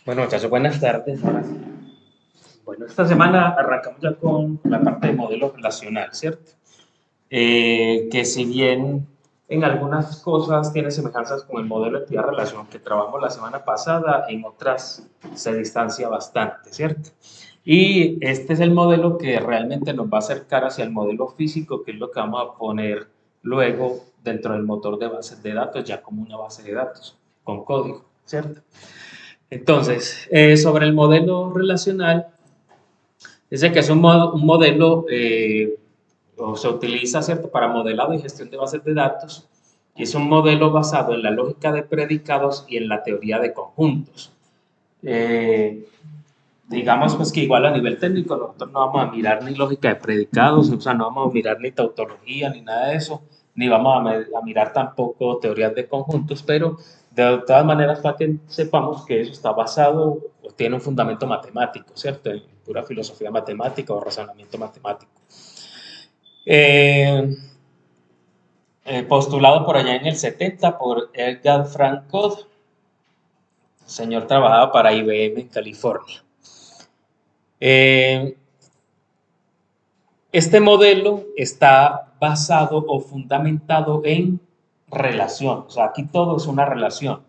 Bueno, muchachos, buenas tardes. Ahora sí. Bueno, esta semana arrancamos ya con la parte de modelo relacional, ¿cierto? Que si bien en algunas cosas tiene semejanzas con el modelo de entidad-relación que trabajamos la semana pasada, en otras se distancia bastante, ¿cierto? Y este es el modelo que realmente nos va a acercar hacia el modelo físico, que es lo que vamos a poner luego dentro del motor de bases de datos, ya como una base de datos con código, ¿cierto? Entonces, sobre el modelo relacional, dice que es un modelo, o se utiliza, ¿cierto?, para modelado y gestión de bases de datos, y es un modelo basado en la lógica de predicados y en la teoría de conjuntos. Eh, digamos pues que igual a nivel técnico nosotros no vamos a mirar ni lógica de predicados, o sea, no vamos a mirar ni tautología ni nada de eso, ni vamos a mirar tampoco teorías de conjuntos, pero de todas maneras para que sepamos que eso está basado o tiene un fundamento matemático, ¿cierto? En pura filosofía matemática o razonamiento matemático. Eh, postulado por allá en el 70 por Edgar Frank Codd, señor trabajaba para IBM en California. Eh, Este modelo está basado o fundamentado en relación, o sea, aquí todo es una relación.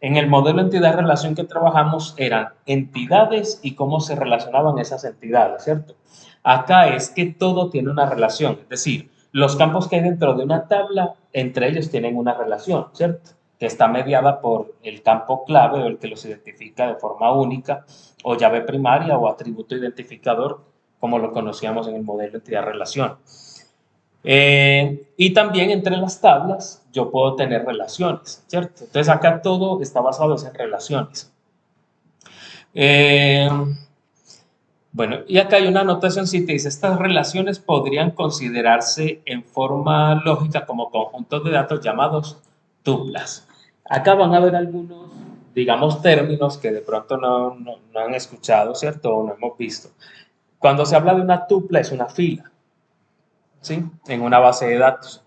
En el modelo entidad-relación que trabajamos eran entidades y cómo se relacionaban esas entidades, ¿cierto? Acá es que todo tiene una relación, es decir, los campos que hay dentro de una tabla, entre ellos tienen una relación, ¿cierto? Que está mediada por el campo clave o el que los identifica de forma única, o llave primaria o atributo identificador, como lo conocíamos en el modelo entidad-relación. Y también entre las tablas yo puedo tener relaciones, ¿cierto? Entonces acá todo está basado en relaciones. Eh, bueno, y acá hay una anotación si te dice, estas relaciones podrían considerarse en forma lógica como conjuntos de datos llamados tuplas. Acá van a haber algunos, digamos, términos que de pronto no han escuchado, ¿cierto? O no hemos visto. Cuando se habla de una tupla es una fila, ¿sí? En una base de datos,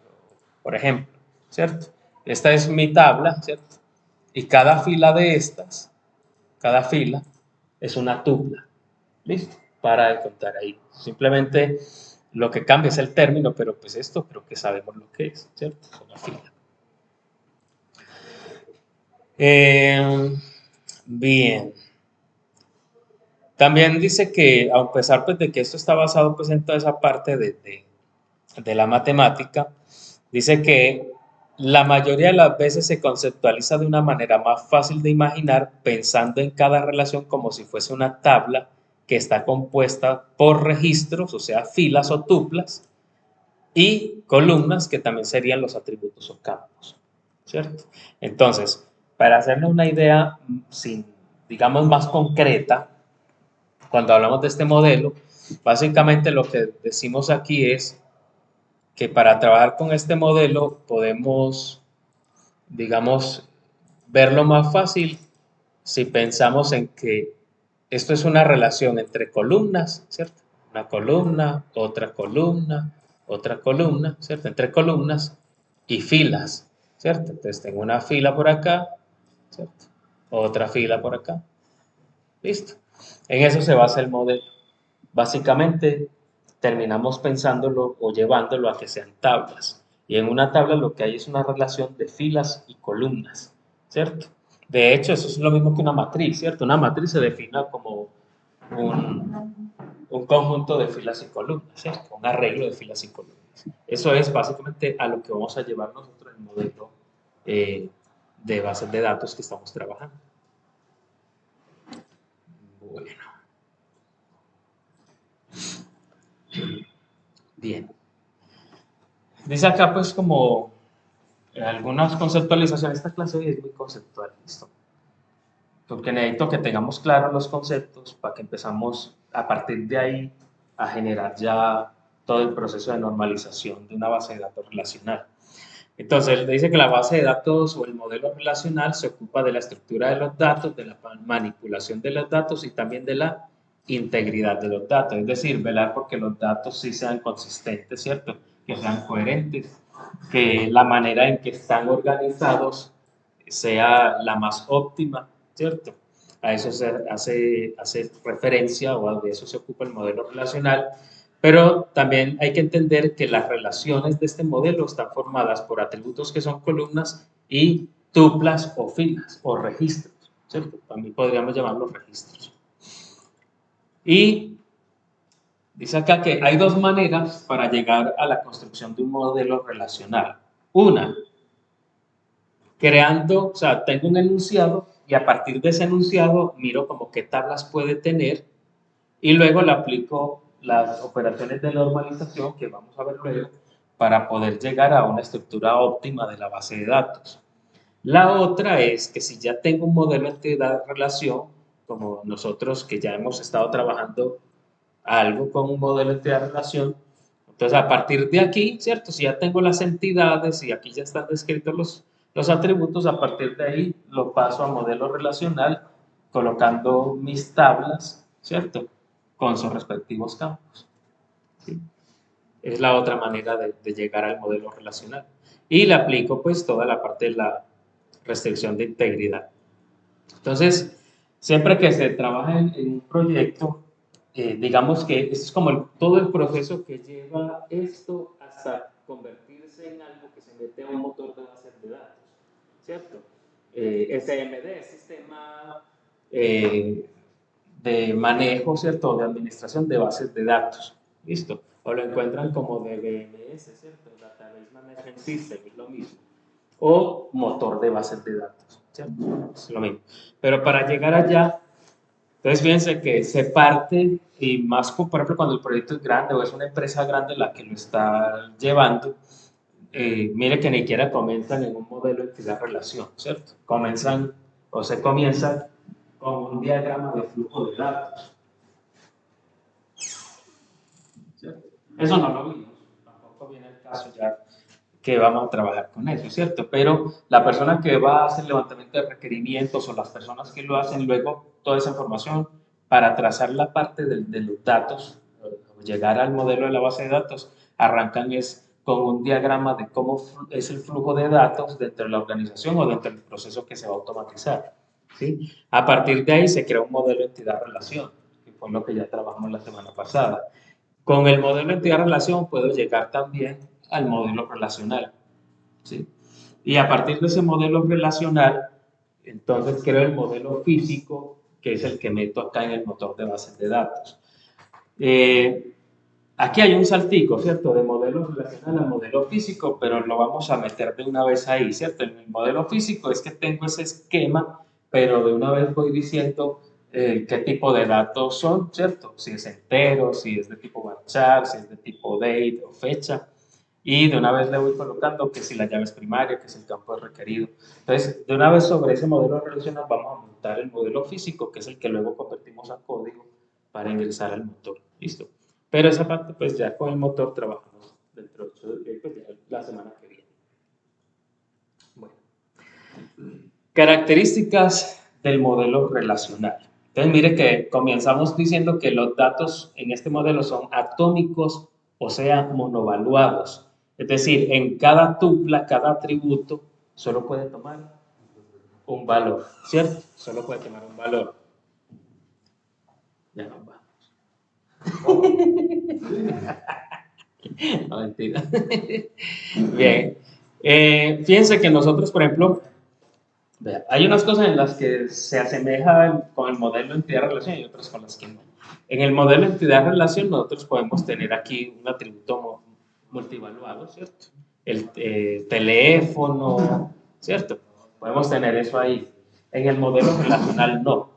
por ejemplo, ¿cierto? Esta es mi tabla, ¿cierto? Y cada fila de estas, cada fila es una tupla, ¿listo? Para de contar ahí. Simplemente lo que cambia es el término, pero pues esto creo que sabemos lo que es, ¿cierto? Es una fila. Eh, bien. También dice que, a pesar pues, de que esto está basado pues, en toda esa parte de la matemática, dice que la mayoría de las veces se conceptualiza de una manera más fácil de imaginar pensando en cada relación como si fuese una tabla que está compuesta por registros, o sea, filas o tuplas, y columnas que también serían los atributos o campos, ¿cierto? Entonces, para hacernos una idea, sin, digamos, más concreta, cuando hablamos de este modelo, básicamente lo que decimos aquí es que para trabajar con este modelo podemos, digamos, verlo más fácil si pensamos en que esto es una relación entre columnas, ¿cierto? Una columna, otra columna, ¿cierto? Entre columnas y filas, ¿cierto? Entonces tengo una fila por acá, ¿cierto? Otra fila por acá, listo. En eso se basa el modelo. Básicamente terminamos pensándolo o llevándolo a que sean tablas. Y en una tabla lo que hay es una relación de filas y columnas, ¿cierto? De hecho, eso es lo mismo que una matriz, ¿cierto? Una matriz se define como un conjunto de filas y columnas, ¿cierto? Un arreglo de filas y columnas. Eso es básicamente a lo que vamos a llevar nosotros el modelo eh, de bases de datos que estamos trabajando. Bueno, bien. Dice acá pues como algunas conceptualizaciones. Esta clase hoy es muy conceptual, ¿listo? Porque necesito que tengamos claros los conceptos para que empezamos a partir de ahí a generar ya todo el proceso de normalización de una base de datos relacional. Entonces, él dice que la base de datos o el modelo relacional se ocupa de la estructura de los datos, de la manipulación de los datos y también de la integridad de los datos, es decir, velar porque los datos sí sean consistentes, ¿cierto? Que sean coherentes, que la manera en que están organizados sea la más óptima, ¿cierto? A eso se hace referencia o de eso se ocupa el modelo relacional, pero también hay que entender que las relaciones de este modelo están formadas por atributos que son columnas y tuplas o filas o registros, ¿cierto? También podríamos llamarlos registros. Y dice acá que hay dos maneras para llegar a la construcción de un modelo relacional. Una, creando, o sea, tengo un enunciado y a partir de ese enunciado miro como qué tablas puede tener y luego le aplico las operaciones de normalización que vamos a ver luego para poder llegar a una estructura óptima de la base de datos. La otra es que si ya tengo un modelo de entidad-relación, como nosotros que ya hemos estado trabajando algo con un modelo de entidad-relación, entonces a partir de aquí, ¿cierto? Si ya tengo las entidades y aquí ya están descritos los atributos, a partir de ahí lo paso a modelo relacional colocando mis tablas, ¿cierto? Con sus respectivos campos. ¿Sí? Es la otra manera de llegar al modelo relacional. Y le aplico pues toda la parte de la restricción de integridad. Entonces, siempre que se trabaja en un proyecto, digamos que esto es como todo el proceso que lleva esto hasta convertirse en algo que se mete a un motor de bases de datos, ¿cierto? SMD, Sistema de Manejo, ¿cierto? De Administración de Bases de Datos, ¿listo? O lo encuentran como DBMS, ¿cierto? Database Management System, es lo mismo. O motor de bases de datos, ¿cierto? Es lo mismo. Pero para llegar allá, entonces fíjense que se parte, y más por ejemplo cuando el proyecto es grande o es una empresa grande la que lo está llevando, mire que ni siquiera comienzan en un modelo de entidad-relación, ¿cierto? Comienzan o se comienza con un diagrama de flujo de datos, ¿cierto? Eso no lo vimos, tampoco viene el caso ya que vamos a trabajar con eso, ¿cierto? Pero la persona que va a hacer levantamiento de requerimientos o las personas que lo hacen luego, toda esa información para trazar la parte de los datos, o llegar al modelo de la base de datos, arrancan es con un diagrama de cómo es el flujo de datos dentro de la organización o dentro del proceso que se va a automatizar, ¿sí? A partir de ahí se crea un modelo de entidad-relación, que fue lo que ya trabajamos la semana pasada. Con el modelo de entidad-relación puedo llegar también al modelo relacional, ¿sí? Y a partir de ese modelo relacional, entonces creo el modelo físico, que es el que meto acá en el motor de bases de datos. Aquí hay un saltico, ¿cierto? De modelo relacional al modelo físico, pero lo vamos a meter de una vez ahí, ¿cierto? En el modelo físico es que tengo ese esquema, pero de una vez voy diciendo qué tipo de datos son, ¿cierto? Si es entero, si es de tipo varchar, si es de tipo date o fecha. Y de una vez le voy colocando que si la llave es primaria, que si el campo es requerido. Entonces, de una vez sobre ese modelo relacional vamos a montar el modelo físico, que es el que luego convertimos a código para ingresar al motor. ¿Listo? Pero esa parte, pues ya con el motor trabajamos dentro de pues, la semana que viene. Bueno, características del modelo relacional. Entonces, mire que comenzamos diciendo que los datos en este modelo son atómicos, o sea, monovaluados. Es decir, en cada tupla, cada atributo, solo puede tomar un valor, ¿cierto? Solo puede tomar un valor. Ya nos vamos. No, mentira. Bien. Fíjense que nosotros, por ejemplo, hay unas cosas en las que se asemeja con el modelo entidad-relación y otras con las que no. En el modelo entidad-relación nosotros podemos tener aquí un atributo multivaluado, ¿cierto? El teléfono, ¿cierto? Podemos tener eso ahí. En el modelo relacional no.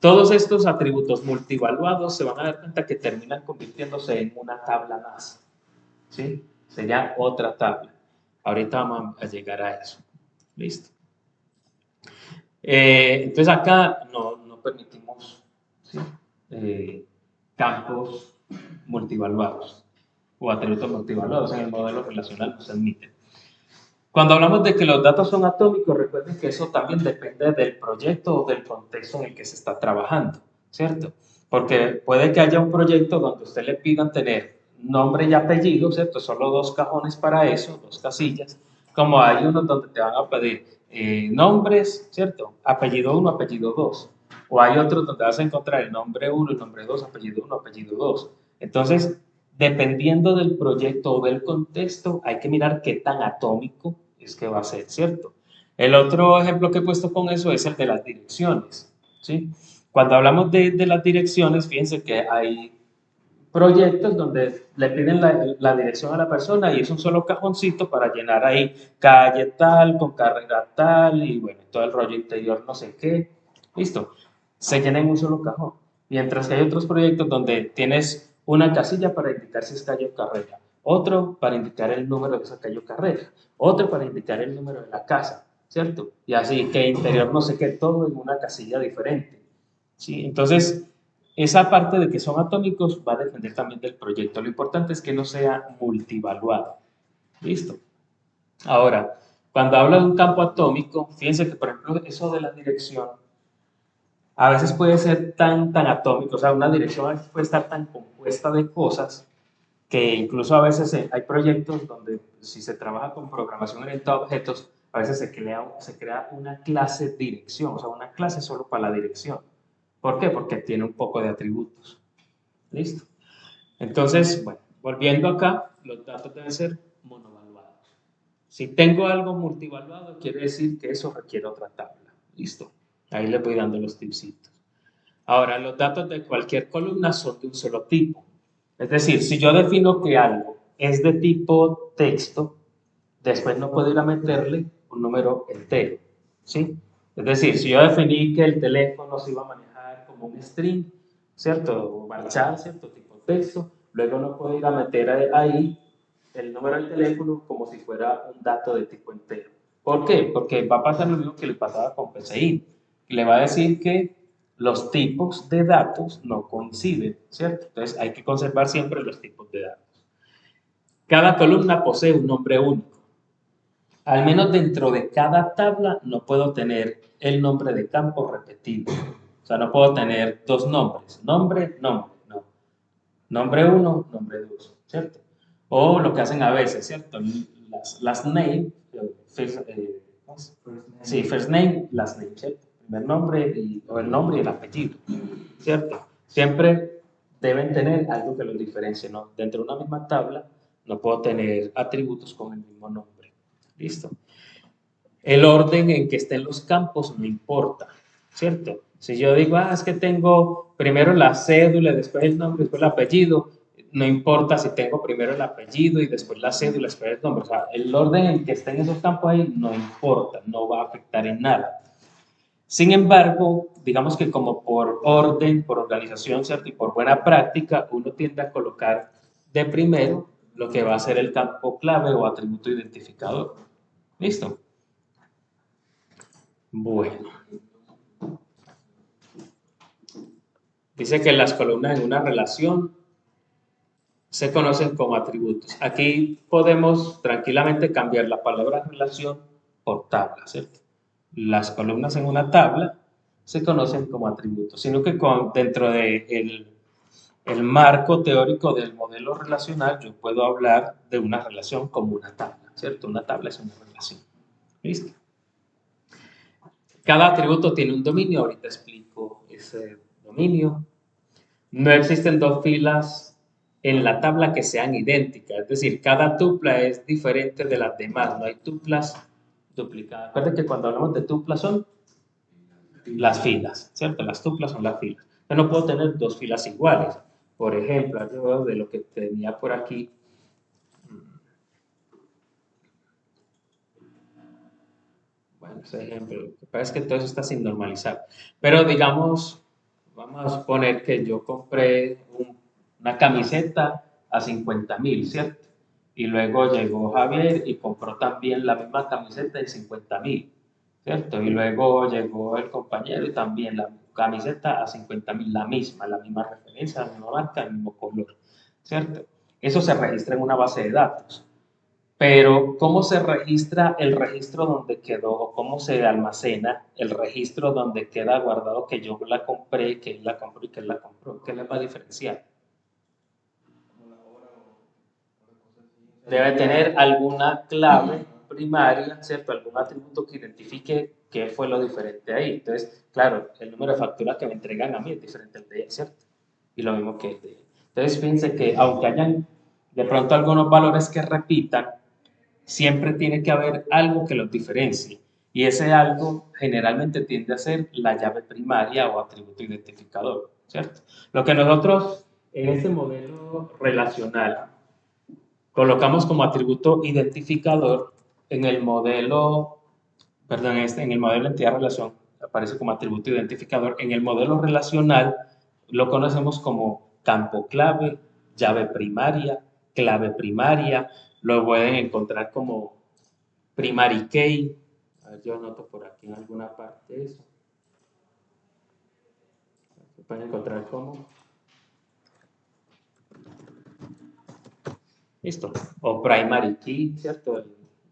Todos estos atributos multivaluados se van a dar cuenta que terminan convirtiéndose en una tabla más, ¿sí? Sería otra tabla. Ahorita vamos a llegar a eso. ¿Listo? Entonces acá no permitimos, ¿sí? Campos multivaluados o atributos multivaluados en el modelo relacional no se admiten. Cuando hablamos de que los datos son atómicos, recuerden que eso también depende del proyecto o del contexto en el que se está trabajando, ¿cierto? Porque puede que haya un proyecto donde usted le pidan tener nombre y apellido, ¿cierto? Solo dos cajones para eso, dos casillas, como hay unos donde te van a pedir nombres, ¿cierto? Apellido 1, apellido 2. O hay otros donde vas a encontrar el nombre uno, el nombre 2, apellido uno, apellido 2. Entonces, dependiendo del proyecto o del contexto, hay que mirar qué tan atómico es que va a ser, ¿cierto? El otro ejemplo que he puesto con eso es el de las direcciones, ¿sí? Cuando hablamos de las direcciones, fíjense que hay proyectos donde le piden la dirección a la persona y es un solo cajoncito para llenar ahí calle tal, con carrera tal y bueno, todo el rollo interior no sé qué. Listo. Se llena en un solo cajón. Mientras que hay otros proyectos donde tienes una casilla para indicar si es calle o carrera, otro para indicar el número de esa calle o carrera, otro para indicar el número de la casa, ¿cierto? Y así que interior no sé qué, todo en una casilla diferente. ¿Sí? Entonces, esa parte de que son atómicos va a depender también del proyecto. Lo importante es que no sea multivaluado. ¿Listo? Ahora, cuando habla de un campo atómico, fíjense que, por ejemplo, eso de la dirección a veces puede ser tan atómico, o sea, una dirección a veces puede estar tan compuesta de cosas que incluso a veces hay proyectos donde si se trabaja con programación orientada a objetos, a veces se crea una clase dirección, o sea, una clase solo para la dirección. ¿Por qué? Porque tiene un poco de atributos. ¿Listo? Entonces, bueno, volviendo acá, los datos deben ser monovaluados. Si tengo algo multivaluado, quiere decir que eso requiere otra tabla. Listo. Ahí le voy dando los tipsitos. Ahora, los datos de cualquier columna son de un solo tipo. Es decir, si yo defino que algo es de tipo texto, después no puedo ir a meterle un número entero. ¿Sí? Es decir, si yo definí que el teléfono se iba a manejar como un string, ¿cierto? O marchar, ¿cierto? Tipo texto, luego no puedo ir a meter ahí el número del teléfono como si fuera un dato de tipo entero. ¿Por qué? Porque va a pasar lo mismo que le pasaba con PCI. Le va a decir que los tipos de datos no coinciden, ¿cierto? Entonces hay que conservar siempre los tipos de datos. Cada columna posee un nombre único. Al menos dentro de cada tabla no puedo tener el nombre de campo repetido. O sea, no puedo tener dos nombres. Nombre, nombre, no. Nombre uno, nombre dos, ¿cierto? O lo que hacen a veces, ¿cierto? Las name, sí, first name, last name, ¿cierto? Primer nombre o el nombre y el apellido, ¿cierto? Siempre deben tener algo que los diferencie, ¿no? Dentro de una misma tabla no puedo tener atributos con el mismo nombre. ¿Listo? El orden en que estén los campos no importa, ¿cierto? Si yo digo, es que tengo primero la cédula, después el nombre, después el apellido, no importa si tengo primero el apellido y después la cédula, después el nombre. O sea, el orden en que estén esos campos ahí no importa, no va a afectar en nada. Sin embargo, digamos que como por orden, por organización, ¿cierto? Y por buena práctica, uno tiende a colocar de primero lo que va a ser el campo clave o atributo identificador. ¿Listo? Bueno, dice que las columnas en una relación se conocen como atributos. Aquí podemos tranquilamente cambiar la palabra relación por tabla, ¿cierto? Las columnas en una tabla se conocen como atributos, sino que dentro de el marco teórico del modelo relacional yo puedo hablar de una relación como una tabla, ¿cierto? Una tabla es una relación. ¿Listo? Cada atributo tiene un dominio, ahorita explico ese dominio. No existen dos filas en la tabla que sean idénticas, es decir, cada tupla es diferente de las demás, no hay tuplas duplicadas. Recuerden que cuando hablamos de tuplas son las filas, ¿cierto? Las tuplas son las filas. Yo no puedo tener dos filas iguales. Por ejemplo, yo de lo que tenía por aquí, bueno, ese ejemplo, lo que pasa es que todo eso está sin normalizar. Pero digamos, vamos a suponer que yo compré una camiseta a 50.000, ¿cierto? Y luego llegó Javier y compró también la misma camiseta de 50.000, ¿cierto? Y luego llegó el compañero y también la camiseta a 50.000, la misma referencia, la misma marca, el mismo color, ¿cierto? Eso se registra en una base de datos. Pero, ¿cómo se registra el registro donde quedó o cómo se almacena el registro donde queda guardado que yo la compré, que él la compró y que él la compró? ¿Qué les va a diferenciar? Debe tener alguna clave primaria, ¿cierto? Algún atributo que identifique qué fue lo diferente ahí. Entonces, claro, el número de facturas que me entregan a mí es diferente al de ella, ¿cierto? Y lo mismo que el de ella. Entonces, fíjense que aunque hayan de pronto algunos valores que repitan, siempre tiene que haber algo que los diferencie. Y ese algo generalmente tiende a ser la llave primaria o atributo identificador, ¿cierto? Lo que nosotros en este modelo relacional colocamos como atributo identificador en el modelo, perdón, en el modelo entidad-relación aparece como atributo identificador. En el modelo relacional lo conocemos como campo clave primaria, lo pueden encontrar como primary key. A ver, yo anoto por aquí en alguna parte eso. Se pueden encontrar como listo. O primary key, ¿cierto?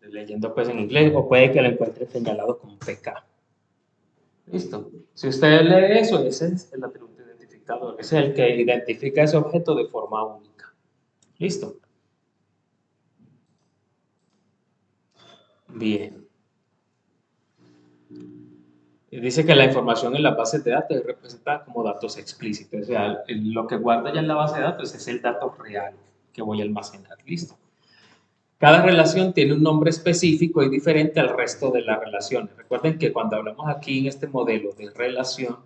Leyendo pues en inglés, o puede que lo encuentre señalado como PK. Listo. Si usted lee eso, ese es el atributo identificador. Ese es el que identifica ese objeto de forma única. Listo. Bien. Y dice que la información en las bases de datos es representada como datos explícitos. O sea, lo que guarda ya en la base de datos es el dato real que voy a almacenar. Listo. Cada relación tiene un nombre específico y diferente al resto de las relaciones. Recuerden que cuando hablamos aquí en este modelo de relación,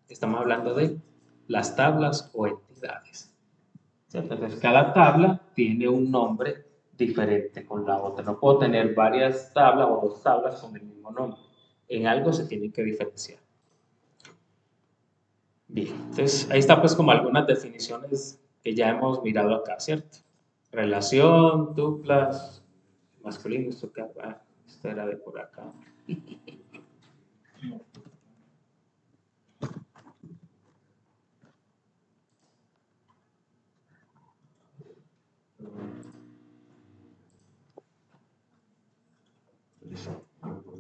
estamos hablando de las tablas o entidades. ¿Cierto? Entonces, cada tabla tiene un nombre diferente con la otra. No puedo tener varias tablas o dos tablas con el mismo nombre. En algo se tienen que diferenciar. Bien, entonces ahí está pues como algunas definiciones que ya hemos mirado acá, ¿cierto? Relación, tuplas, masculino, esto era de por acá.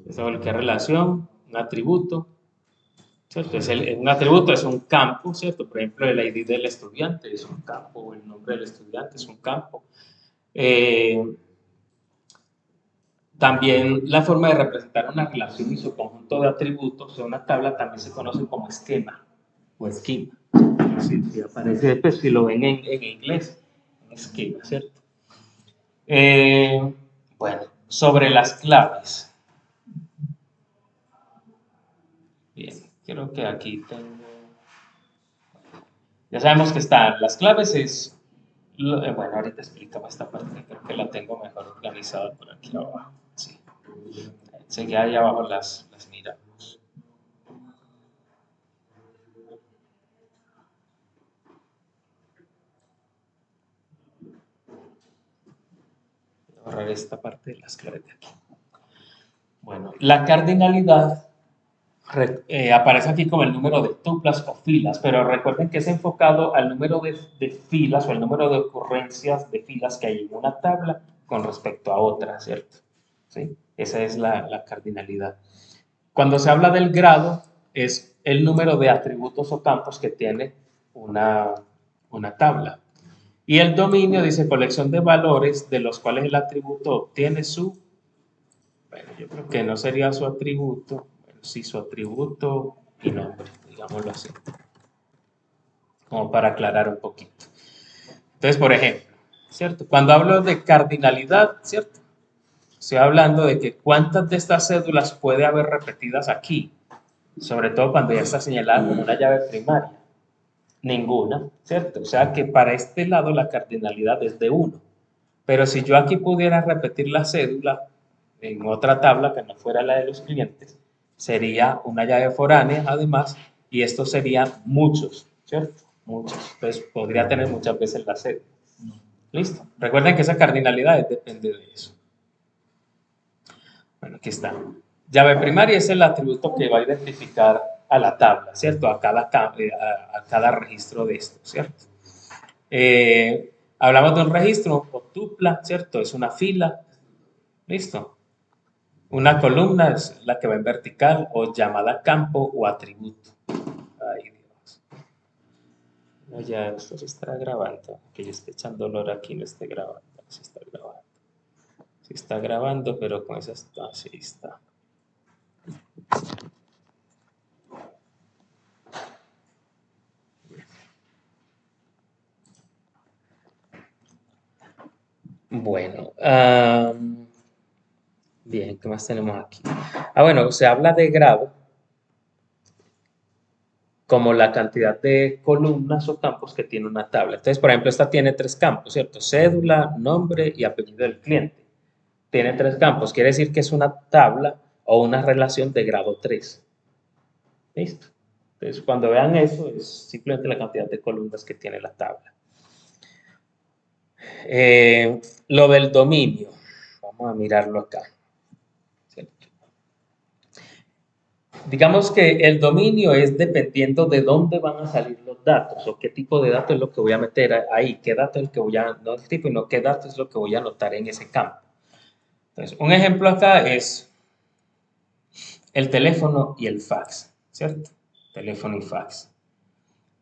Esto es lo que es relación, un atributo, ¿cierto? Un atributo es un campo, ¿cierto? Por ejemplo, el ID del estudiante es un campo, o el nombre del estudiante es un campo. También la forma de representar una relación y su conjunto de atributos en una tabla también se conoce como esquema o esquema. Si aparece, pues si lo ven en inglés, un esquema, ¿cierto? Bueno, sobre las claves. Bien, creo que aquí tengo. Ya sabemos que están las claves, bueno, ahorita explícame esta parte, creo que la tengo mejor organizada por aquí abajo. Sí. Seguía ahí abajo las miramos. Voy a borrar esta parte de las claves de aquí. Bueno, la cardinalidad aparece aquí como el número de tuplas o filas, pero recuerden que es enfocado al número de filas o el número de ocurrencias de filas que hay en una tabla con respecto a otra, ¿cierto? ¿Sí? Esa es la cardinalidad. Cuando se habla del grado, es el número de atributos o campos que tiene una tabla. Y el dominio dice colección de valores de los cuales el atributo obtiene su, bueno, yo creo que no sería su atributo, bueno, sí su atributo y nombre, digámoslo así, como para aclarar un poquito. Entonces, por ejemplo, ¿cierto? Cuando hablo de cardinalidad, ¿cierto? Estoy hablando de que cuántas de estas cédulas puede haber repetidas aquí, sobre todo cuando ya está señalada como una llave primaria. Ninguna, ¿cierto? O sea que para este lado la cardinalidad es de 1. Pero si yo aquí pudiera repetir la cédula en otra tabla que no fuera la de los clientes, sería una llave foránea además, y esto serían muchos, ¿cierto? Muchos. Entonces podría tener muchas veces la cédula. Listo. Recuerden que esa cardinalidad depende de eso. Bueno, aquí está. Llave primaria es el atributo que va a identificar a la tabla, ¿cierto? A cada registro de esto, ¿cierto? Hablamos de un registro o tupla, ¿cierto? Es una fila, ¿listo? Una columna es la que va en vertical o llamada campo o atributo. Ay, Dios. No, ya esto se está grabando. Que yo esté echando olor aquí no esté grabando. Se está grabando. Sí está grabando, pero con esa está, sí está. Bueno, bien, ¿qué más tenemos aquí? Bueno, se habla de grado como la cantidad de columnas o campos que tiene una tabla. Entonces, por ejemplo, esta tiene tres campos, ¿cierto? Cédula, nombre y apellido del cliente. Tiene tres campos, quiere decir que es una tabla o una relación de grado 3. ¿Listo? Entonces, cuando vean eso, es simplemente la cantidad de columnas que tiene la tabla. Lo del dominio, vamos a mirarlo acá. ¿Cierto? Digamos que el dominio es dependiendo de dónde van a salir los datos o qué tipo de datos es lo que voy a meter ahí, qué dato es el que voy a, no el tipo, sino qué dato es lo que voy a anotar en ese campo. Entonces, un ejemplo acá es el teléfono y el fax, ¿cierto? Teléfono y fax.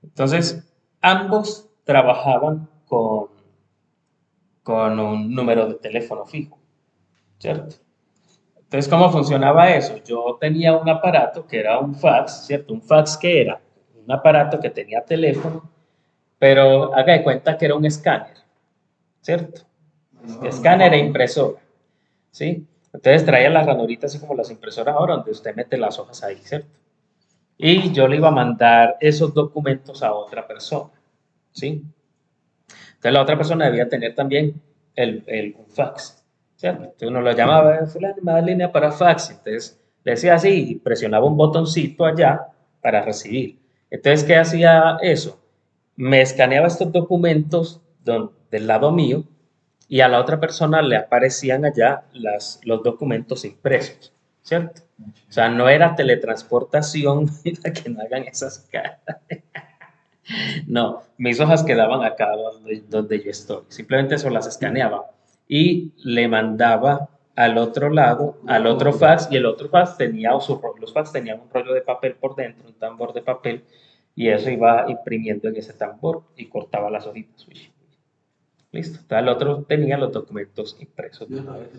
Entonces, ambos trabajaban con un número de teléfono fijo, ¿cierto? Entonces, ¿cómo funcionaba eso? Yo tenía un aparato que era un fax, ¿cierto? Un fax que era un aparato que tenía teléfono, pero haga de cuenta que era un escáner, ¿cierto? Escáner e impresora, ¿sí? Entonces traía las ranuritas así como las impresoras ahora, donde usted mete las hojas ahí, ¿cierto? Y yo le iba a mandar esos documentos a otra persona, ¿sí? Entonces la otra persona debía tener también un fax, ¿cierto? Entonces uno lo llamaba, fulano, me da línea para fax. Entonces le decía así y presionaba un botoncito allá para recibir. Entonces, ¿qué hacía eso? Me escaneaba estos documentos del lado mío y a la otra persona le aparecían allá los documentos impresos, ¿cierto? O sea, no era teletransportación, mira que no hagan esas caras. No, mis hojas quedaban acá donde yo estoy. Simplemente eso las escaneaba y le mandaba al otro lado, al otro fax, y el otro fax tenía, los fax tenían un rollo de papel por dentro, un tambor de papel, y eso iba imprimiendo en ese tambor y cortaba las hojitas. Uy, listo. Entonces el otro tenía los documentos impresos de una vez.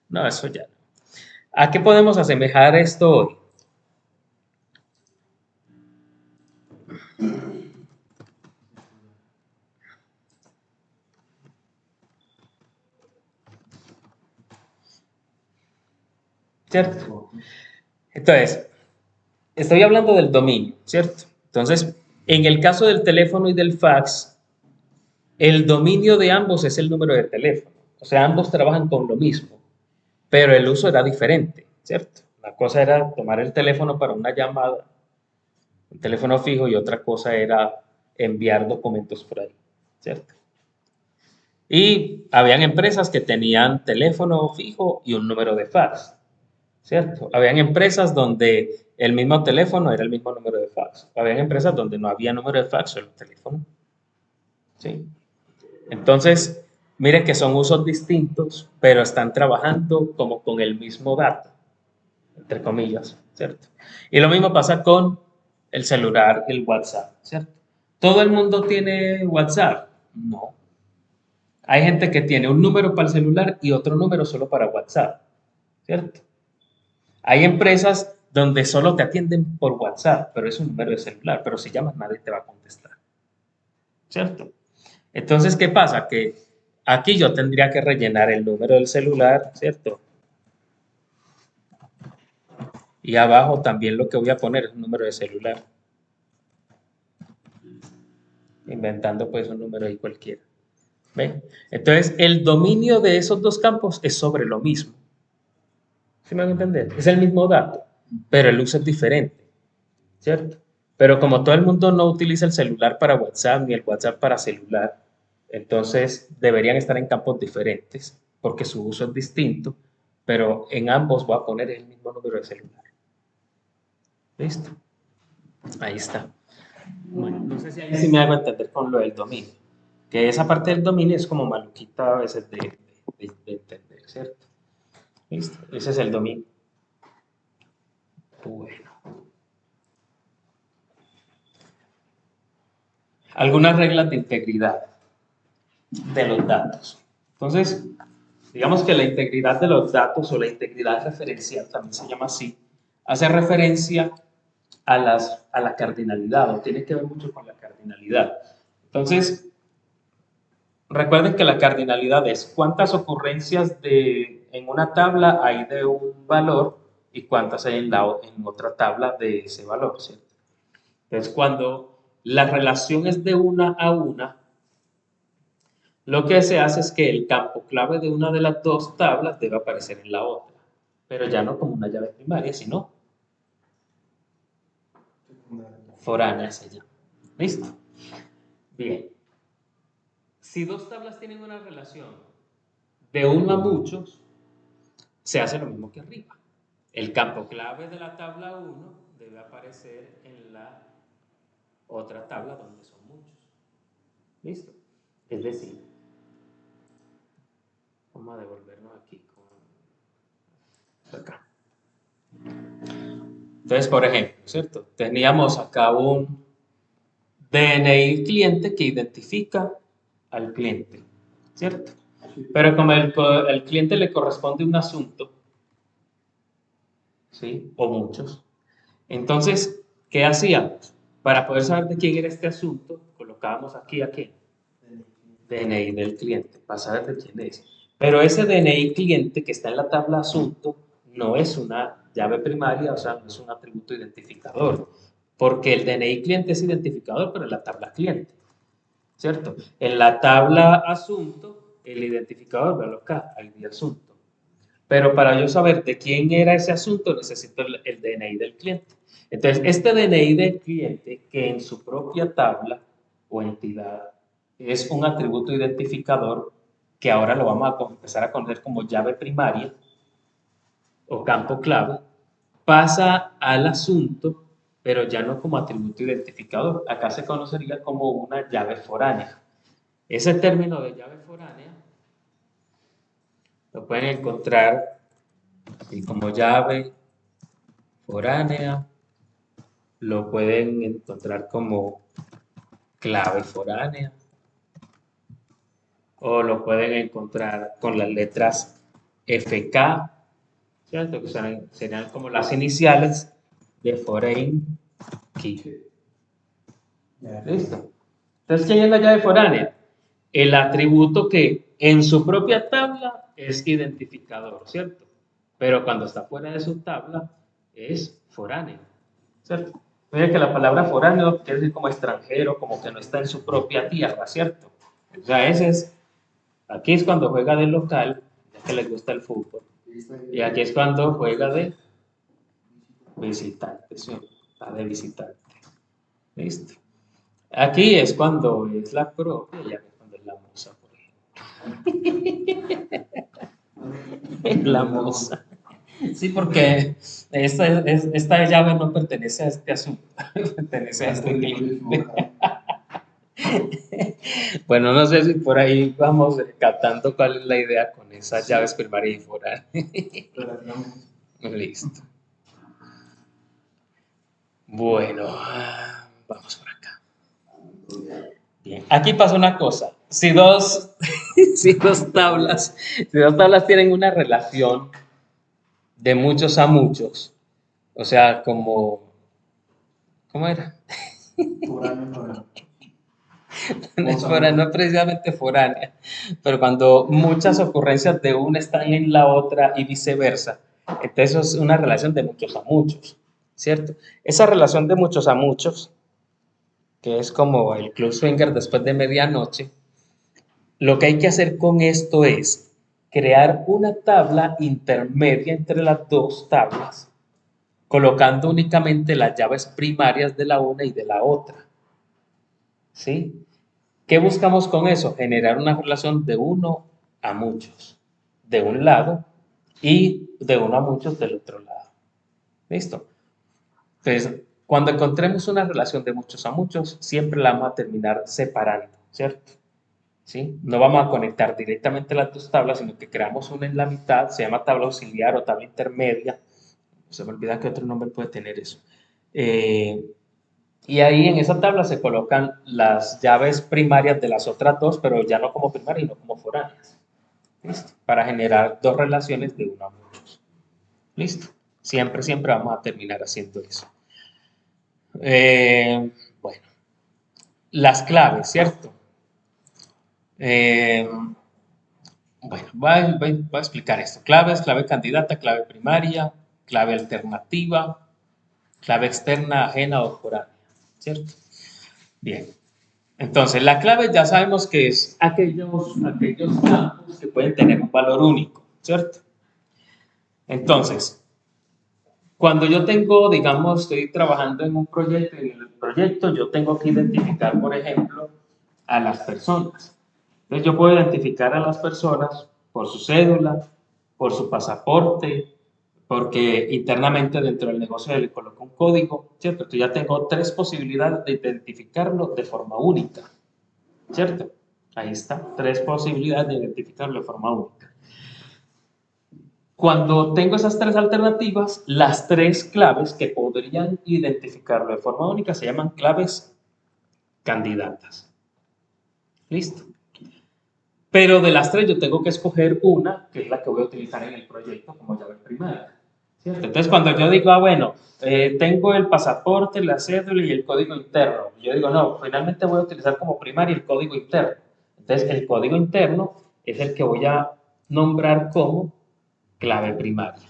No, eso ya no. ¿A qué podemos asemejar esto hoy? ¿Cierto? Entonces, estoy hablando del dominio, ¿cierto? Entonces, en el caso del teléfono y del fax, el dominio de ambos es el número de teléfono. O sea, ambos trabajan con lo mismo, pero el uso era diferente, ¿cierto? Una cosa era tomar el teléfono para una llamada, un teléfono fijo, y otra cosa era enviar documentos por ahí, ¿cierto? Y habían empresas que tenían teléfono fijo y un número de fax, ¿cierto? Habían empresas donde el mismo teléfono era el mismo número de fax. Habían empresas donde no había número de fax, solo teléfono, ¿sí? Entonces, mire que son usos distintos, pero están trabajando como con el mismo dato, entre comillas, ¿cierto? Y lo mismo pasa con el celular y el WhatsApp, ¿cierto? ¿Todo el mundo tiene WhatsApp? No. Hay gente que tiene un número para el celular y otro número solo para WhatsApp, ¿cierto? Hay empresas donde solo te atienden por WhatsApp, pero es un número de celular, pero si llamas nadie te va a contestar, ¿cierto? Entonces, ¿qué pasa? Que aquí yo tendría que rellenar el número del celular, ¿cierto? Y abajo también lo que voy a poner es un número de celular, inventando pues un número ahí cualquiera. ¿Ven? Entonces, el dominio de esos dos campos es sobre lo mismo. ¿Sí me van a entender? Es el mismo dato, pero el uso es diferente, ¿cierto? Pero como todo el mundo no utiliza el celular para WhatsApp ni el WhatsApp para celular, entonces deberían estar en campos diferentes porque su uso es distinto, pero en ambos voy a poner el mismo número de celular. ¿Listo? Ahí está. Bueno, no sé si ahí sí me hago entender con lo del dominio, que esa parte del dominio es como maluquita a veces de entender, ¿cierto? ¿Listo? Ese es el dominio. Bueno. Algunas reglas de integridad de los datos. Entonces, Digamos que la integridad de los datos o la integridad referencial, también se llama así, hace referencia a la cardinalidad o tiene que ver mucho con la cardinalidad. Entonces, recuerden que la cardinalidad es cuántas ocurrencias en una tabla hay de un valor y cuántas hay en otra tabla de ese valor, ¿cierto? Entonces, cuando la relación es de una a una, lo que se hace es que el campo clave de una de las dos tablas debe aparecer en la otra, pero ya no como una llave primaria, sino foránea se llama. ¿Listo? Bien. Si dos tablas tienen una relación de uno a muchos, se hace lo mismo que arriba. El campo clave de la tabla 1 debe aparecer en la otra tabla donde son muchos. ¿Listo? Es decir, vamos a devolvernos aquí con acá. Entonces, por ejemplo, ¿cierto? Teníamos acá un DNI cliente que identifica al cliente, ¿cierto? Pero como el cliente le corresponde un asunto, ¿sí? O muchos. Entonces, ¿qué hacíamos? Para poder saber de quién era este asunto, colocábamos aquí a qué? DNI del cliente, para saber de quién es. Pero ese DNI cliente que está en la tabla asunto no es una llave primaria, o sea, no es un atributo identificador, porque el DNI cliente es identificador, pero en la tabla cliente, ¿cierto? En la tabla asunto, el identificador, véalo acá, ID asunto. Pero para yo saber de quién era ese asunto, necesito el DNI del cliente. Entonces, este DNI del cliente, que en su propia tabla o entidad es un atributo identificador, que ahora lo vamos a empezar a conocer como llave primaria o campo clave, pasa al asunto, pero ya no como atributo identificador. Acá se conocería como una llave foránea. Ese término de llave foránea lo pueden encontrar aquí como llave foránea, lo pueden encontrar como clave foránea o lo pueden encontrar con las letras FK, ¿cierto? Que serían como las iniciales de Foreign Key. ¿Listo? Entonces, ¿quién es la llave foránea? El atributo que en su propia tabla es identificador, ¿cierto? Pero cuando está fuera de su tabla es foráneo, ¿cierto? Mira que la palabra foráneo quiere decir como extranjero, como que no está en su propia tierra, ¿cierto? O sea, aquí es cuando juega de local, ya que les gusta el fútbol. Y aquí es cuando juega de visitante, ¿sí? Está de visitante. Listo. Aquí es cuando es la propia, y aquí es cuando es la musa, por ejemplo. La musa. Sí, porque esta llave no pertenece a este asunto, pertenece a este cliente. Bueno, no sé si por ahí vamos captando cuál es la idea con esas llaves primaria y foránea. Listo. Bueno, vamos por acá. Bien, aquí pasa una cosa. Si dos tablas tienen una relación de muchos a muchos, o sea, ¿cómo era? No es precisamente foránea, pero cuando muchas ocurrencias de una están en la otra y viceversa, entonces eso es una relación de muchos a muchos, ¿cierto? Esa relación de muchos a muchos, que es como el club swinger después de medianoche, lo que hay que hacer con esto es crear una tabla intermedia entre las dos tablas, colocando únicamente las llaves primarias de la una y de la otra, ¿sí? ¿Qué buscamos con eso? Generar una relación de uno a muchos, de un lado, y de uno a muchos del otro lado. ¿Listo? Entonces, cuando encontremos una relación de muchos a muchos, siempre la vamos a terminar separando, ¿cierto? ¿Sí? No vamos a conectar directamente las dos tablas, sino que creamos una en la mitad, se llama tabla auxiliar o tabla intermedia. Se me olvida qué otro nombre puede tener eso. Y ahí en esa tabla se colocan las llaves primarias de las otras dos, pero ya no como primarias, sino como foráneas. ¿Listo? Para generar dos relaciones de uno a uno. ¿Listo? Siempre, siempre vamos a terminar haciendo eso. Bueno, las claves, ¿cierto? Eh, bueno, voy a explicar esto. Claves, clave candidata, clave primaria, clave alternativa, clave externa, ajena o foránea, ¿cierto? Bien. Entonces, la clave ya sabemos que es aquellos campos que pueden tener un valor único, ¿cierto? Entonces, cuando yo tengo, digamos, estoy trabajando en un proyecto y en el proyecto yo tengo que identificar, por ejemplo, a las personas. Entonces, yo puedo identificar a las personas por su cédula, por su pasaporte, porque internamente dentro del negocio le coloco un código, ¿cierto? Entonces, ya tengo tres posibilidades de identificarlo de forma única, ¿cierto? Ahí está, tres posibilidades de identificarlo de forma única. Cuando tengo esas tres alternativas, las tres claves que podrían identificarlo de forma única se llaman claves candidatas. ¿Listo? Pero de las tres yo tengo que escoger una, que es la que voy a utilizar en el proyecto como llave primaria. ¿Cierto? Entonces, cuando yo digo, bueno, tengo el pasaporte, la cédula y el código interno, yo digo, no, finalmente voy a utilizar como primaria el código interno. Entonces, el código interno es el que voy a nombrar como clave primaria.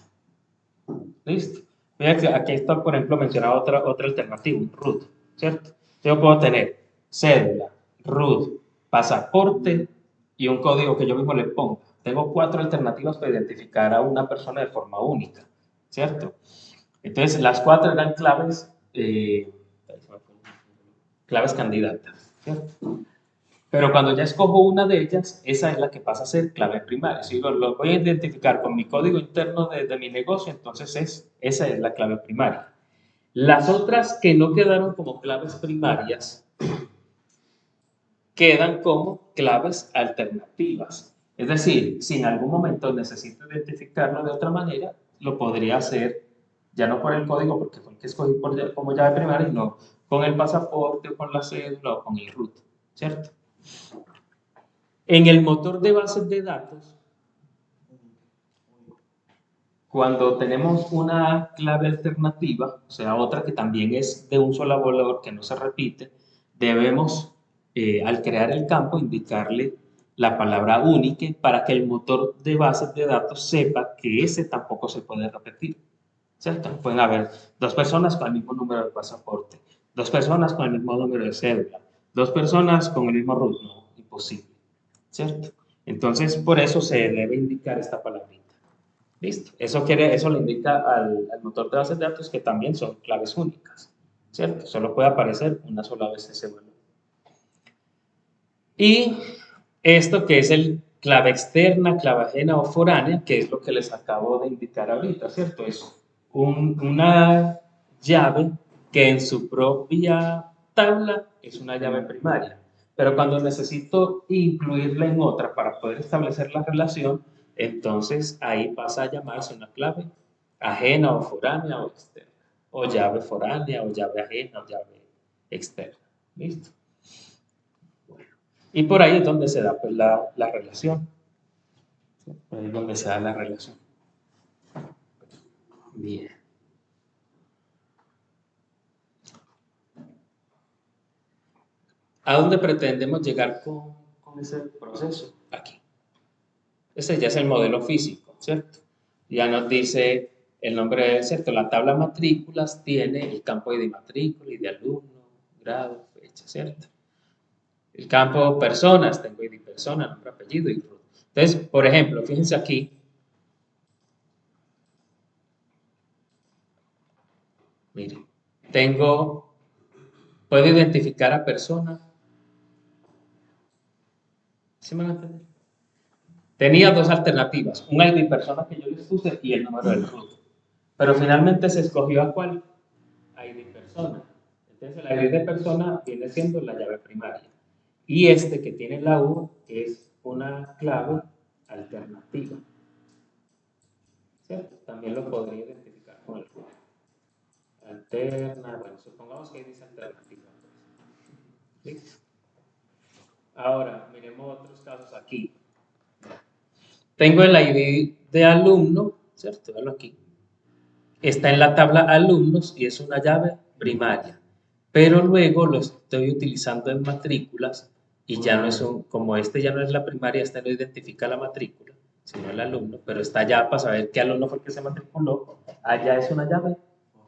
¿Listo? Mira que aquí está, por ejemplo, mencionado otra alternativa, un root, ¿cierto? Yo puedo tener cédula, root, pasaporte y un código que yo mismo le ponga. Tengo cuatro alternativas para identificar a una persona de forma única, ¿cierto? Entonces, las cuatro eran claves candidatas, ¿cierto? Pero cuando ya escojo una de ellas, esa es la que pasa a ser clave primaria. Si lo voy a identificar con mi código interno de mi negocio, entonces esa es la clave primaria. Las otras que no quedaron como claves primarias, quedan como claves alternativas. Es decir, si en algún momento necesito identificarlo de otra manera, lo podría hacer ya no por el código, porque fue el que escogí como llave primaria, sino con el pasaporte o con la cédula o con el root, ¿cierto? En el motor de bases de datos, cuando tenemos una clave alternativa, o sea, otra que también es de un solo valor que no se repite, debemos, al crear el campo, indicarle la palabra única para que el motor de bases de datos sepa que ese tampoco se puede repetir. ¿Cierto? Pueden haber dos personas con el mismo número de pasaporte, dos personas con el mismo número de cédula, dos personas con el mismo root. No, imposible. ¿Cierto? Entonces, por eso se debe indicar esta palabrita. Listo. Eso le indica al motor de bases de datos que también son claves únicas. ¿Cierto? Solo puede aparecer una sola vez ese valor. Y esto que es el clave externa, clave ajena o foránea, que es lo que les acabo de indicar ahorita, ¿cierto? Es una llave que en su propia tabla es una llave primaria. Pero cuando necesito incluirla en otra para poder establecer la relación, entonces ahí pasa a llamarse una clave ajena o foránea o externa. O llave foránea o llave ajena o llave externa. ¿Listo? Y por ahí es donde se da pues, la relación. ¿Sí? Por ahí es donde se da la relación. Bien. ¿A dónde pretendemos llegar con ese proceso? Aquí. Ese ya es el modelo físico, ¿cierto? Ya nos dice el nombre, ¿cierto? La tabla matrículas tiene el campo ID matrícula, ID alumno, grado, fecha, ¿cierto? El campo personas, tengo ID persona, nombre, apellido y root. Entonces, por ejemplo, fíjense aquí, miren, puedo identificar a persona. ¿Sí me van a entender? Tenía dos alternativas, un ID persona que yo les puse y el número del root. Pero finalmente se escogió a cuál ID persona. Entonces el ID de persona viene siendo la llave primaria. Y este que tiene la U es una clave alternativa. ¿Cierto? También lo podría identificar con el root. Alterna, bueno, supongamos que dice alternativa. ¿Listo? Ahora, miremos otros casos aquí. Tengo el ID de alumno, ¿cierto? Véalo aquí. Está en la tabla alumnos y es una llave primaria. Pero luego lo estoy utilizando en matrículas y ya no es como este ya no es la primaria, este no identifica la matrícula, sino el alumno, pero está allá para saber qué alumno fue el que se matriculó. Allá es una llave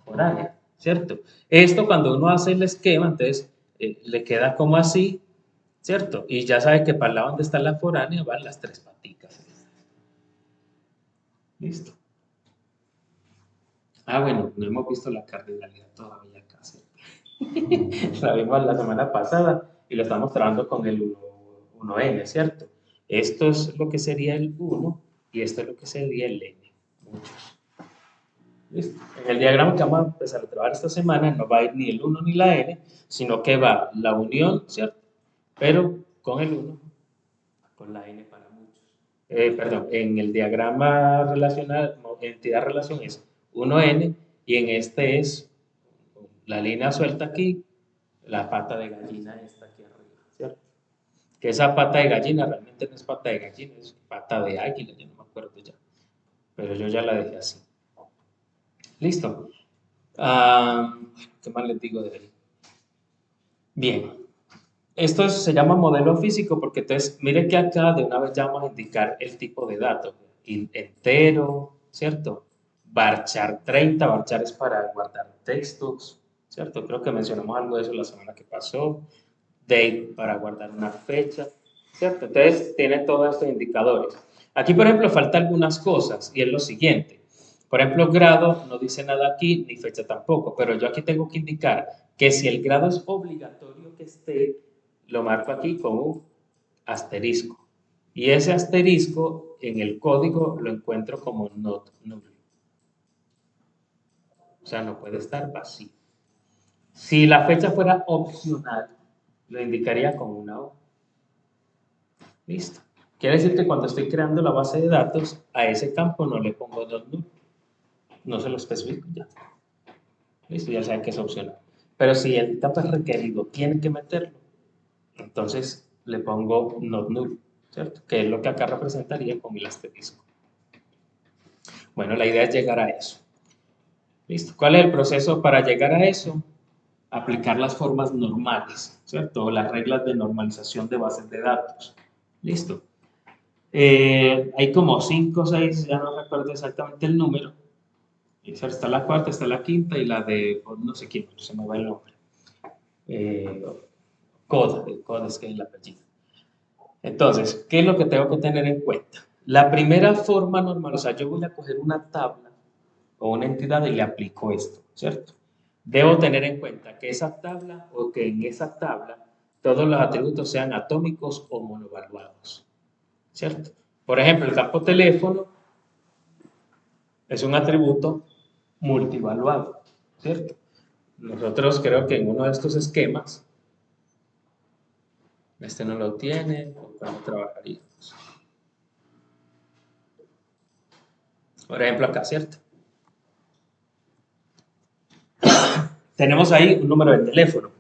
foránea, ¿cierto? Esto cuando uno hace el esquema, entonces le queda como así, ¿cierto? Y ya sabe que para el lado donde está la foránea van las tres paticas. Listo. Ah, bueno, no hemos visto la cardinalidad todavía casi. La vimos la semana pasada y lo estamos trabajando con el 1N, ¿cierto? Esto es lo que sería el 1 y esto es lo que sería el N. Muchos. ¿Listo? En el diagrama que vamos a empezar a trabajar esta semana no va a ir ni el 1 ni la N, sino que va la unión, ¿cierto? Pero con el 1, con la N para muchos. Perdón, en el diagrama relacional, entidad-relación es 1N y en este es la línea suelta aquí, la pata de gallina está aquí arriba, ¿cierto? Que esa pata de gallina realmente no es pata de gallina, es pata de águila, yo no me acuerdo ya, pero yo ya la dejé así. ¿Listo? ¿Qué más les digo de ahí? Bien, esto se llama modelo físico porque entonces, mire que acá de una vez ya vamos a indicar el tipo de datos, entero, ¿cierto? Varchar 30, varchar es para guardar textos, ¿cierto? Creo que mencionamos algo de eso la semana que pasó. Date para guardar una fecha, ¿cierto? Entonces tiene todos estos indicadores. Aquí, por ejemplo, falta algunas cosas y es lo siguiente. Por ejemplo, grado no dice nada aquí, ni fecha tampoco, pero yo aquí tengo que indicar que si el grado es obligatorio que esté, lo marco aquí con un asterisco. Y ese asterisco en el código lo encuentro como not null. O sea, no puede estar vacío. Si la fecha fuera opcional, lo indicaría con una O. Listo. Quiere decir que cuando estoy creando la base de datos, a ese campo no le pongo not null. No se lo especifico ya. Listo, ya saben que es opcional. Pero si el campo es requerido, tiene que meterlo. Entonces le pongo not null, ¿cierto? Que es lo que acá representaría con el asterisco. Bueno, la idea es llegar a eso. Listo. ¿Cuál es el proceso para llegar a eso? Aplicar las formas normales, ¿cierto? Las reglas de normalización de bases de datos. Listo. Hay como 5 o 6, ya no recuerdo exactamente el número. Está la cuarta, está la quinta y la de no sé quién, se me va el nombre. Code es que es el apellido. Entonces, ¿qué es lo que tengo que tener en cuenta? La primera forma normal, o sea, yo voy a coger una tabla o una entidad y le aplico esto, ¿cierto? Debo tener en cuenta que esa tabla o que en esa tabla todos los atributos sean atómicos o monovaluados, ¿cierto? Por ejemplo, el campo teléfono es un atributo multivaluado, ¿cierto? Nosotros creo que en uno de estos esquemas, este no lo tiene, ¿cómo trabajaríamos? Por ejemplo, acá, ¿cierto? Tenemos ahí un número de teléfono,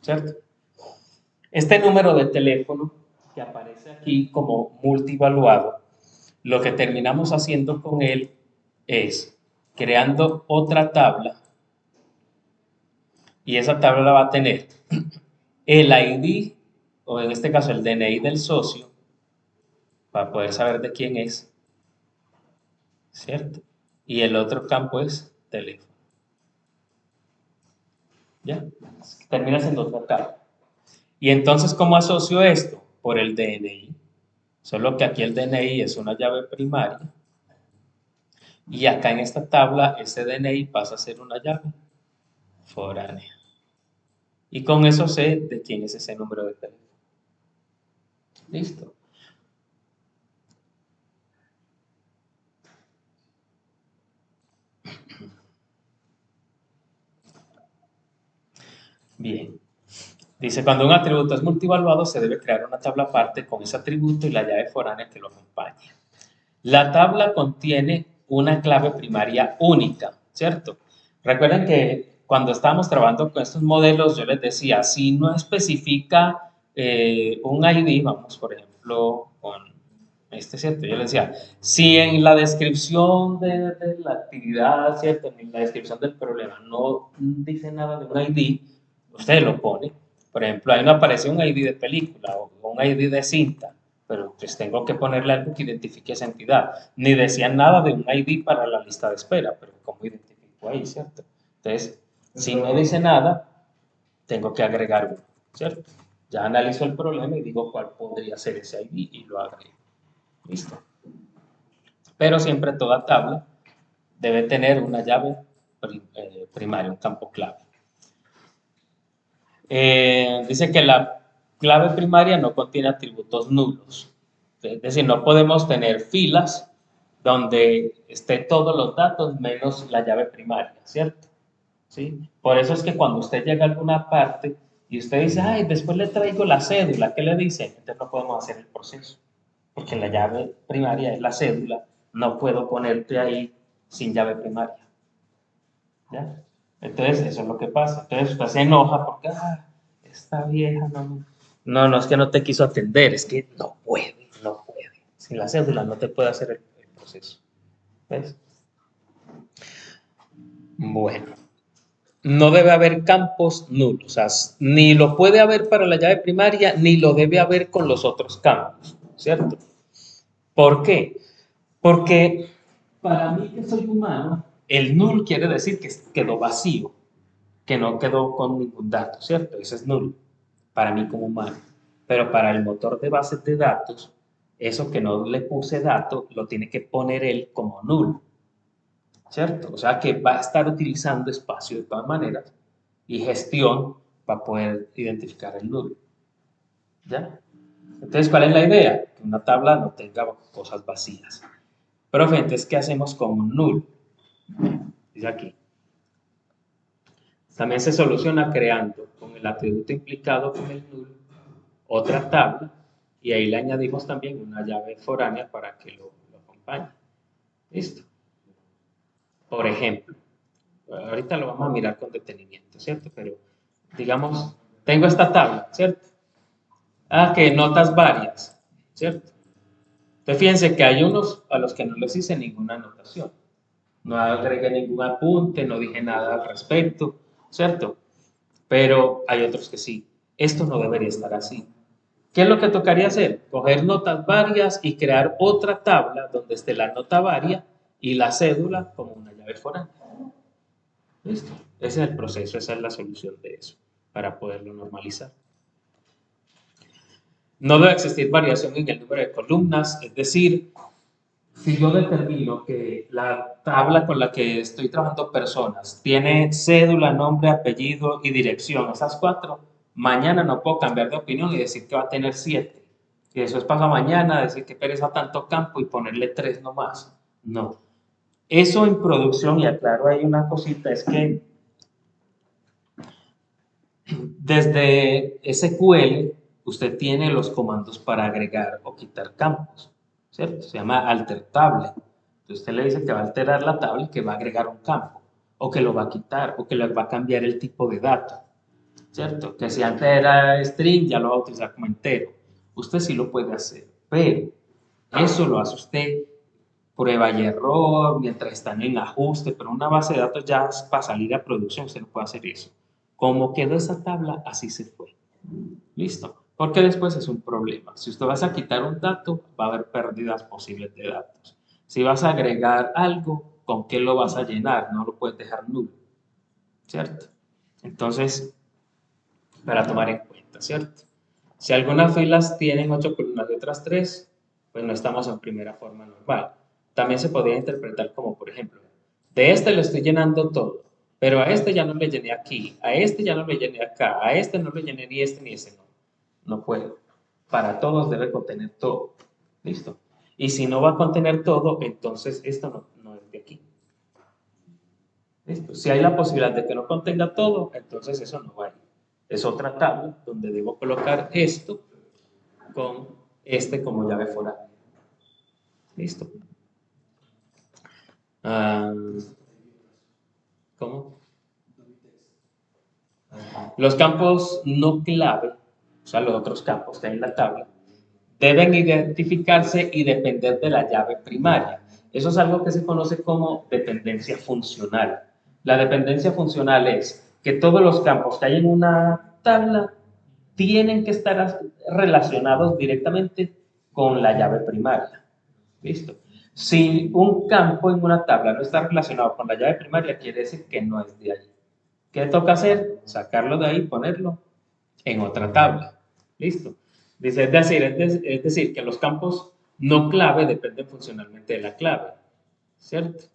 ¿cierto? Este número de teléfono que aparece aquí como multivaluado, lo que terminamos haciendo con él es creando otra tabla y esa tabla va a tener el ID, o en este caso el DNI del socio, para poder saber de quién es, ¿cierto? Y el otro campo es teléfono. ¿Ya? Termina siendo otra tabla. Y entonces, ¿cómo asocio esto? Por el DNI. Solo que aquí el DNI es una llave primaria. Y acá en esta tabla, ese DNI pasa a ser una llave foránea. Y con eso sé de quién es ese número de teléfono. Listo. Bien. Dice, cuando un atributo es multivaluado, se debe crear una tabla aparte con ese atributo y la llave foránea que lo acompaña. La tabla contiene una clave primaria única, ¿cierto? Recuerden que cuando estábamos trabajando con estos modelos, yo les decía, si no especifica un ID, vamos por ejemplo con ¿cierto? Yo le decía, si en la descripción de la actividad, ¿cierto? En la descripción del problema no dice nada de un ID, usted lo pone. Por ejemplo, ahí no aparece un ID de película o un ID de cinta, pero pues tengo que ponerle algo que identifique esa entidad. Ni decían nada de un ID para la lista de espera, pero ¿cómo identifico ahí, ¿cierto? Entonces, si no dice nada, tengo que agregar uno, ¿cierto? Ya analizo el problema y digo cuál podría ser ese ID y lo agrego. Listo. Pero siempre toda tabla debe tener una llave primaria, un campo clave. Dice que la clave primaria no contiene atributos nulos. Es decir, no podemos tener filas donde esté todos los datos menos la llave primaria, ¿cierto? ¿Sí? Por eso es que cuando usted llega a alguna parte y usted dice, ay, después le traigo la cédula, ¿qué le dice? Entonces no podemos hacer el proceso, porque la llave primaria es la cédula, no puedo ponerte ahí sin llave primaria. ¿Ya? Entonces, eso es lo que pasa. Entonces, usted se enoja porque, esta vieja no, es que no te quiso atender, es que no puede. Sin la cédula no te puede hacer el proceso. ¿Ves? Bueno, no debe haber campos nulos, o sea, ni lo puede haber para la llave primaria, ni lo debe haber con los otros campos, ¿cierto? ¿Por qué? Porque para mí que soy humano, el null quiere decir que quedó vacío, que no quedó con ningún dato, ¿cierto? Ese es null para mí como humano. Pero para el motor de bases de datos, eso que no le puse dato, lo tiene que poner él como null, ¿cierto? O sea que va a estar utilizando espacio de todas maneras y gestión para poder identificar el null. ¿Ya? Entonces, ¿cuál es la idea? Que una tabla no tenga cosas vacías. Profe, entonces, ¿qué hacemos con un null? Dice aquí. También se soluciona creando con el atributo implicado con el null otra tabla y ahí le añadimos también una llave foránea para que lo acompañe. ¿Listo? Por ejemplo, ahorita lo vamos a mirar con detenimiento, ¿cierto? Pero digamos, tengo esta tabla, ¿cierto? Que notas varias, ¿cierto? Entonces fíjense que hay unos a los que no les hice ninguna anotación. No agregué ningún apunte, no dije nada al respecto, ¿cierto? Pero hay otros que sí. Esto no debería estar así. ¿Qué es lo que tocaría hacer? Coger notas varias y crear otra tabla donde esté la nota varia y la cédula como una llave foránea. ¿Listo? Ese es el proceso, esa es la solución de eso, para poderlo normalizar. No debe existir variación en el número de columnas, es decir, si yo determino que la tabla con la que estoy trabajando personas tiene cédula, nombre, apellido y dirección, esas cuatro, mañana no puedo cambiar de opinión y decir que va a tener 7. Y eso es pasado mañana, decir que pereza tanto campo y ponerle 3 nomás. No. Eso en producción, y aclaro ahí una cosita, es que desde SQL usted tiene los comandos para agregar o quitar campos, ¿cierto? Se llama alter table. Entonces usted le dice que va a alterar la tabla y que va a agregar un campo, o que lo va a quitar, o que le va a cambiar el tipo de dato, ¿cierto? Que si antes era string, ya lo va a utilizar como entero. Usted sí lo puede hacer, pero eso lo hace usted prueba y error, mientras están en ajuste, pero una base de datos ya para salir a producción usted no puede hacer eso. Como quedó esa tabla, así se fue. Listo. Porque después es un problema. Si usted vas a quitar un dato, va a haber pérdidas posibles de datos. Si vas a agregar algo, ¿con qué lo vas a llenar? No lo puedes dejar nulo, ¿cierto? Entonces, para tomar en cuenta, ¿cierto? Si algunas filas tienen 8 columnas y otras 3, pues no estamos en primera forma normal. También se podría interpretar como, por ejemplo, de este le estoy llenando todo, pero a este ya no le llené aquí, a este ya no le llené acá, a este no le llené ni este ni ese no. No puedo. Para todos debe contener todo. ¿Listo? Y si no va a contener todo, entonces esto no es de aquí. ¿Listo? Si hay la posibilidad de que no contenga todo, entonces eso no va ahí. Es otra tabla donde debo colocar esto con este como llave foránea. ¿Listo? ¿Cómo? Los campos no clave, o sea, los otros campos que hay en la tabla, deben identificarse y depender de la llave primaria. Eso es algo que se conoce como dependencia funcional. La dependencia funcional es que todos los campos que hay en una tabla tienen que estar relacionados directamente con la llave primaria. ¿Listo? Si un campo en una tabla no está relacionado con la llave primaria, quiere decir que no es de allí. ¿Qué toca hacer? Sacarlo de ahí y ponerlo en otra tabla. ¿Listo? Dice, es decir, que los campos no clave dependen funcionalmente de la clave. ¿Cierto?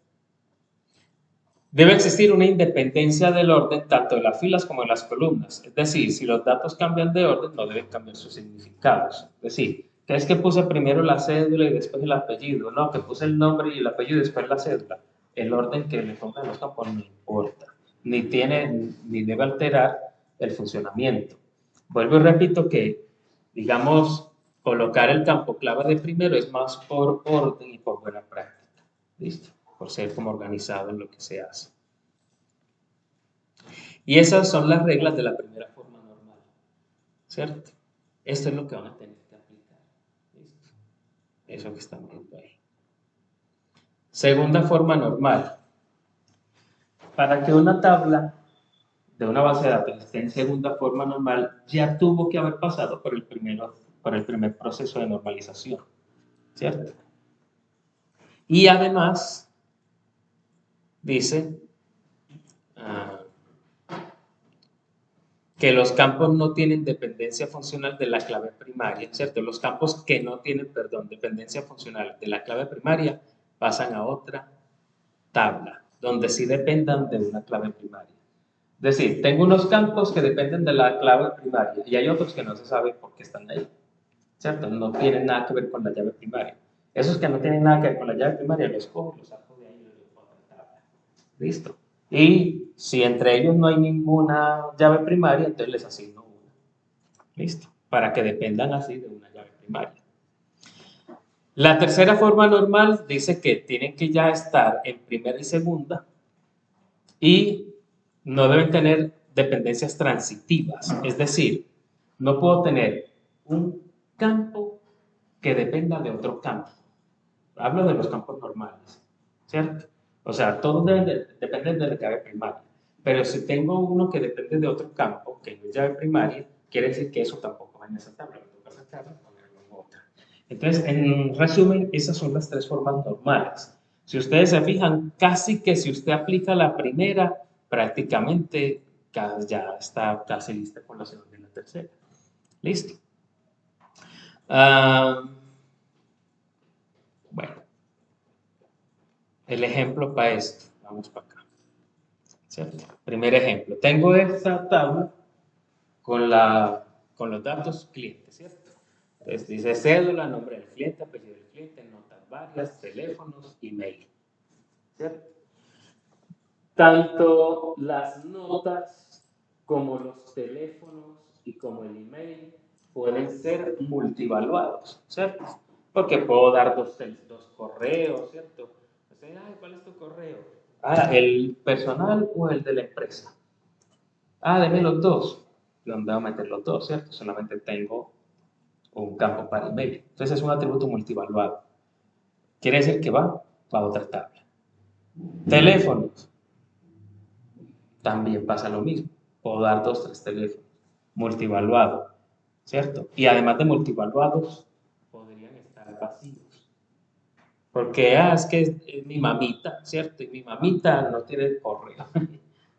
Debe existir una independencia del orden tanto en las filas como en las columnas. Es decir, si los datos cambian de orden, no deben cambiar sus significados. Es decir, que es que puse primero la cédula y después el apellido. No, que puse el nombre y el apellido y después la cédula. El orden que le pongan los campos no importa. Ni debe alterar el funcionamiento. Vuelvo y repito que, digamos, colocar el campo clave de primero es más por orden y por buena práctica. ¿Listo? Por ser como organizado en lo que se hace. Y esas son las reglas de la primera forma normal, ¿cierto? Esto es lo que van a tener que aplicar. ¿Listo? Eso que están viendo ahí. Segunda forma normal. Para que una tabla de una base de datos esté en segunda forma normal, ya tuvo que haber pasado por el primer proceso de normalización, ¿cierto? Y además, dice que los campos no tienen dependencia funcional de la clave primaria, ¿cierto? Los campos que no tienen, perdón, dependencia funcional de la clave primaria pasan a otra tabla, donde sí dependan de una clave primaria. Es decir, tengo unos campos que dependen de la clave primaria y hay otros que no se sabe por qué están ahí, ¿cierto? No tienen nada que ver con la llave primaria. Esos que no tienen nada que ver con la llave primaria los cojo, los saco de ahí y los dejo a otra tabla. ¿Listo? Y si entre ellos no hay ninguna llave primaria, entonces les asigno una. ¿Listo? Para que dependan así de una llave primaria. La tercera forma normal dice que tienen que ya estar en primera y segunda y no deben tener dependencias transitivas. Es decir, no puedo tener un campo que dependa de otro campo. Hablo de los campos normales, ¿cierto? O sea, todos dependen de la llave primaria. Pero si tengo uno que depende de otro campo, que no es llave primaria, quiere decir que eso tampoco va en esa tabla. Me toca sacarlo y ponerlo en otra. Entonces, en resumen, esas son las tres formas normales. Si ustedes se fijan, casi que si usted aplica la primera, prácticamente ya está casi lista con la segunda y la tercera. Listo. Bueno, el ejemplo para esto. Vamos para acá. ¿Cierto? Primer ejemplo. Tengo esta tabla con los datos clientes, ¿cierto? Entonces dice cédula, nombre del cliente, apellido del cliente, notas varias, teléfonos, email. ¿Cierto? Tanto las notas como los teléfonos y como el email pueden ser multivaluados, ¿cierto? Porque puedo dar dos correos, ¿cierto? ¿Cuál es tu correo? ¿El personal o el de la empresa? Deme los dos. ¿Dónde voy a meter los dos, cierto? Solamente tengo un campo para email. Entonces es un atributo multivaluado. Quiere decir que va para otra tabla. Teléfonos. También pasa lo mismo. Puedo dar dos, tres teléfonos. Multivaluado, ¿cierto? Y además de multivaluados, podrían estar vacíos. Porque, es que es mi mamita, ¿cierto? Y mi mamita no tiene correo.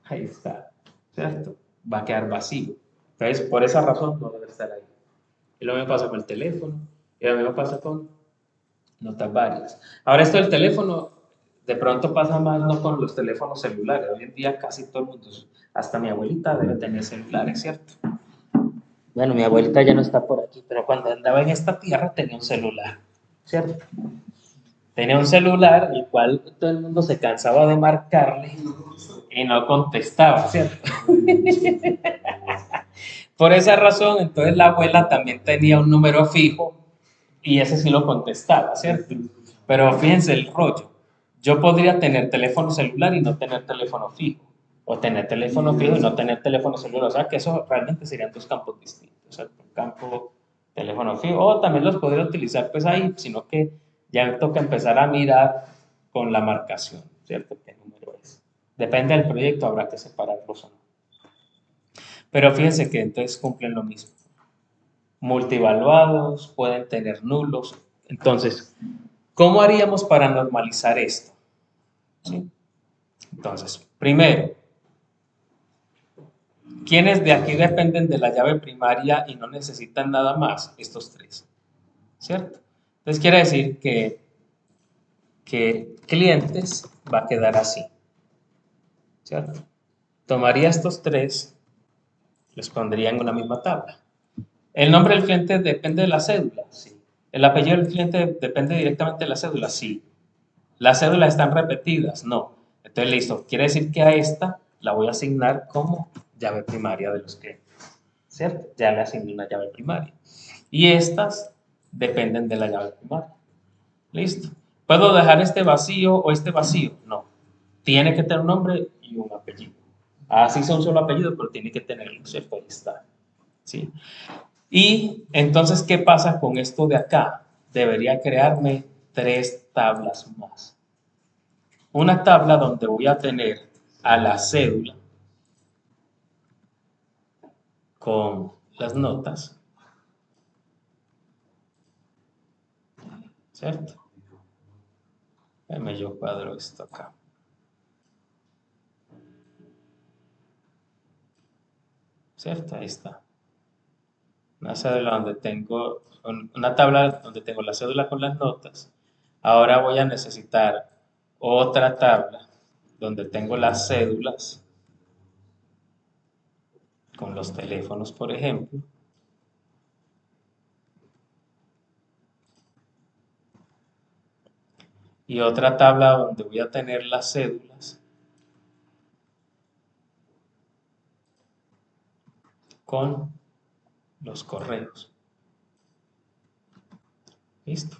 Ahí está, ¿cierto? Va a quedar vacío. Entonces, por esa razón no debe estar ahí. Y lo mismo pasa con el teléfono, y lo mismo pasa con notas varias. Ahora esto del teléfono, de pronto pasa más no con los teléfonos celulares. Hoy en día casi todo el mundo, hasta mi abuelita debe tener celulares, ¿cierto? Bueno, mi abuelita ya no está por aquí, pero cuando andaba en esta tierra tenía un celular, ¿cierto? Tenía un celular el cual todo el mundo se cansaba de marcarle y no contestaba, ¿cierto? Por esa razón, entonces la abuela también tenía un número fijo y ese sí lo contestaba, ¿cierto? Pero fíjense el rollo. Yo podría tener teléfono celular y no tener teléfono fijo. O tener teléfono fijo y no tener teléfono celular. O sea que eso realmente serían dos campos distintos. ¿Cierto? Un campo teléfono fijo, o también los podría utilizar pues ahí, sino que ya toca empezar a mirar con la marcación, ¿cierto? ¿Qué número es? Depende del proyecto, habrá que separarlos o no. Pero fíjense que entonces cumplen lo mismo. Multivaluados, pueden tener nulos. Entonces, ¿cómo haríamos para normalizar esto? ¿Sí? Entonces, primero, ¿quiénes de aquí dependen de la llave primaria y no necesitan nada más? Estos tres, ¿cierto? Entonces quiere decir que clientes va a quedar así, ¿cierto? Tomaría estos tres, los pondría en una misma tabla. ¿El nombre del cliente depende de la cédula? Sí. ¿El apellido del cliente depende directamente de la cédula? Sí. ¿Las cédulas están repetidas? No. Entonces, listo. Quiere decir que a esta la voy a asignar como llave primaria de los clientes, ¿cierto? Ya le asigné una llave primaria. Y estas dependen de la llave primaria. Listo. ¿Puedo dejar este vacío o este vacío? No. Tiene que tener un nombre y un apellido. Así sea un solo apellido, pero tiene que tenerlo, ¿cierto? Ahí está. ¿Sí? Y entonces, ¿qué pasa con esto de acá? Debería crearme tres tablas más. Una tabla donde voy a tener a la cédula con las notas, ¿cierto? Déjame yo cuadro esto acá. ¿Cierto? Ahí está. Una cédula donde tengo, una tabla donde tengo la cédula con las notas. Ahora voy a necesitar otra tabla donde tengo las cédulas con los teléfonos, por ejemplo. Y otra tabla donde voy a tener las cédulas con los correos. ¿Listo?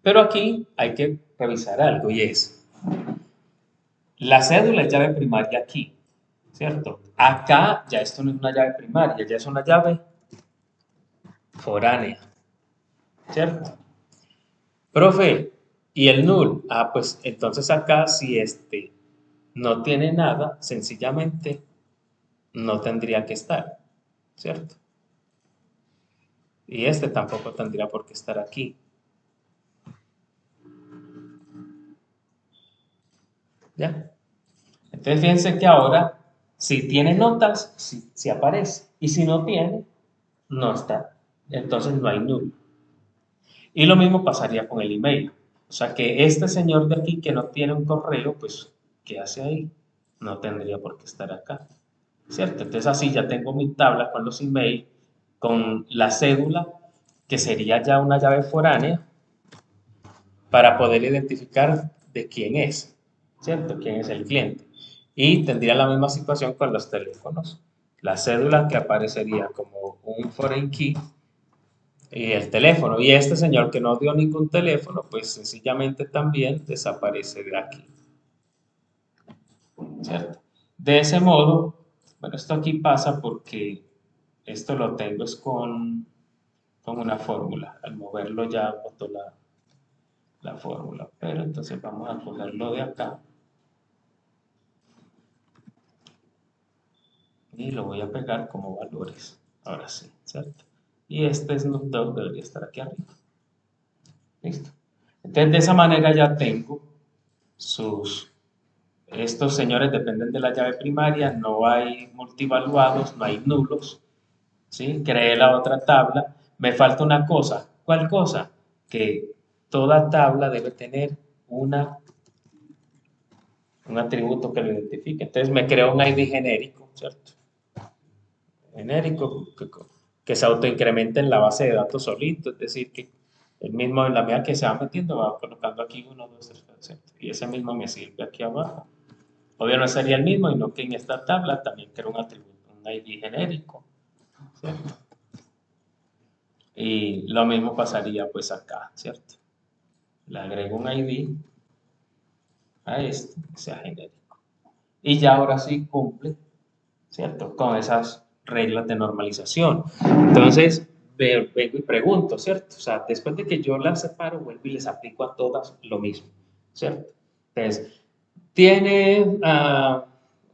Pero aquí hay que revisar algo y es, la cédula es llave primaria aquí, ¿cierto? Acá ya esto no es una llave primaria, ya es una llave foránea, ¿cierto? Profe, ¿y el null? Ah, pues entonces acá si este no tiene nada, sencillamente no tendría que estar, ¿cierto? Y este tampoco tendría por qué estar aquí. ¿Ya? Entonces fíjense que ahora, si tiene notas, sí aparece. Y si no tiene, no está. Entonces no hay null. Y lo mismo pasaría con el email. O sea que este señor de aquí que no tiene un correo, pues, ¿qué hace ahí? No tendría por qué estar acá. ¿Cierto? Entonces así ya tengo mi tabla con los emails, con la cédula, que sería ya una llave foránea, para poder identificar de quién es, ¿cierto? ¿Quién es el cliente? Y tendría la misma situación con los teléfonos. La cédula que aparecería como un foreign key y el teléfono. Y este señor que no dio ningún teléfono, pues sencillamente también desaparece de aquí, ¿cierto? De ese modo, bueno, esto aquí pasa porque esto lo tengo es con una fórmula. Al moverlo ya botó la fórmula. Pero entonces vamos a cogerlo de acá y lo voy a pegar como valores. Ahora sí, ¿cierto? Y este Snoop Dogg debería estar aquí arriba. Listo. Entonces, de esa manera ya tengo sus... Estos señores dependen de la llave primaria, no hay multivaluados, no hay nulos, ¿sí? Creé la otra tabla. Me falta una cosa. ¿Cuál cosa? Que toda tabla debe tener un atributo que lo identifique. Entonces me creo un ID genérico, ¿cierto? Genérico que se autoincremente en la base de datos solito, es decir, que el mismo en la medida que se va metiendo va colocando aquí 1, 2, 3, 4, y ese mismo me sirve aquí abajo. Obvio no sería el mismo, sino que en esta tabla también creo un atributo, un ID genérico, ¿cierto? Y lo mismo pasaría pues acá, ¿cierto? Le agrego un ID a este, que sea genérico. Y ya ahora sí cumple, ¿cierto? Con esas reglas de normalización. Entonces, vengo y pregunto, ¿cierto? O sea, después de que yo las separo, vuelvo y les aplico a todas lo mismo, ¿cierto? Entonces, tiene,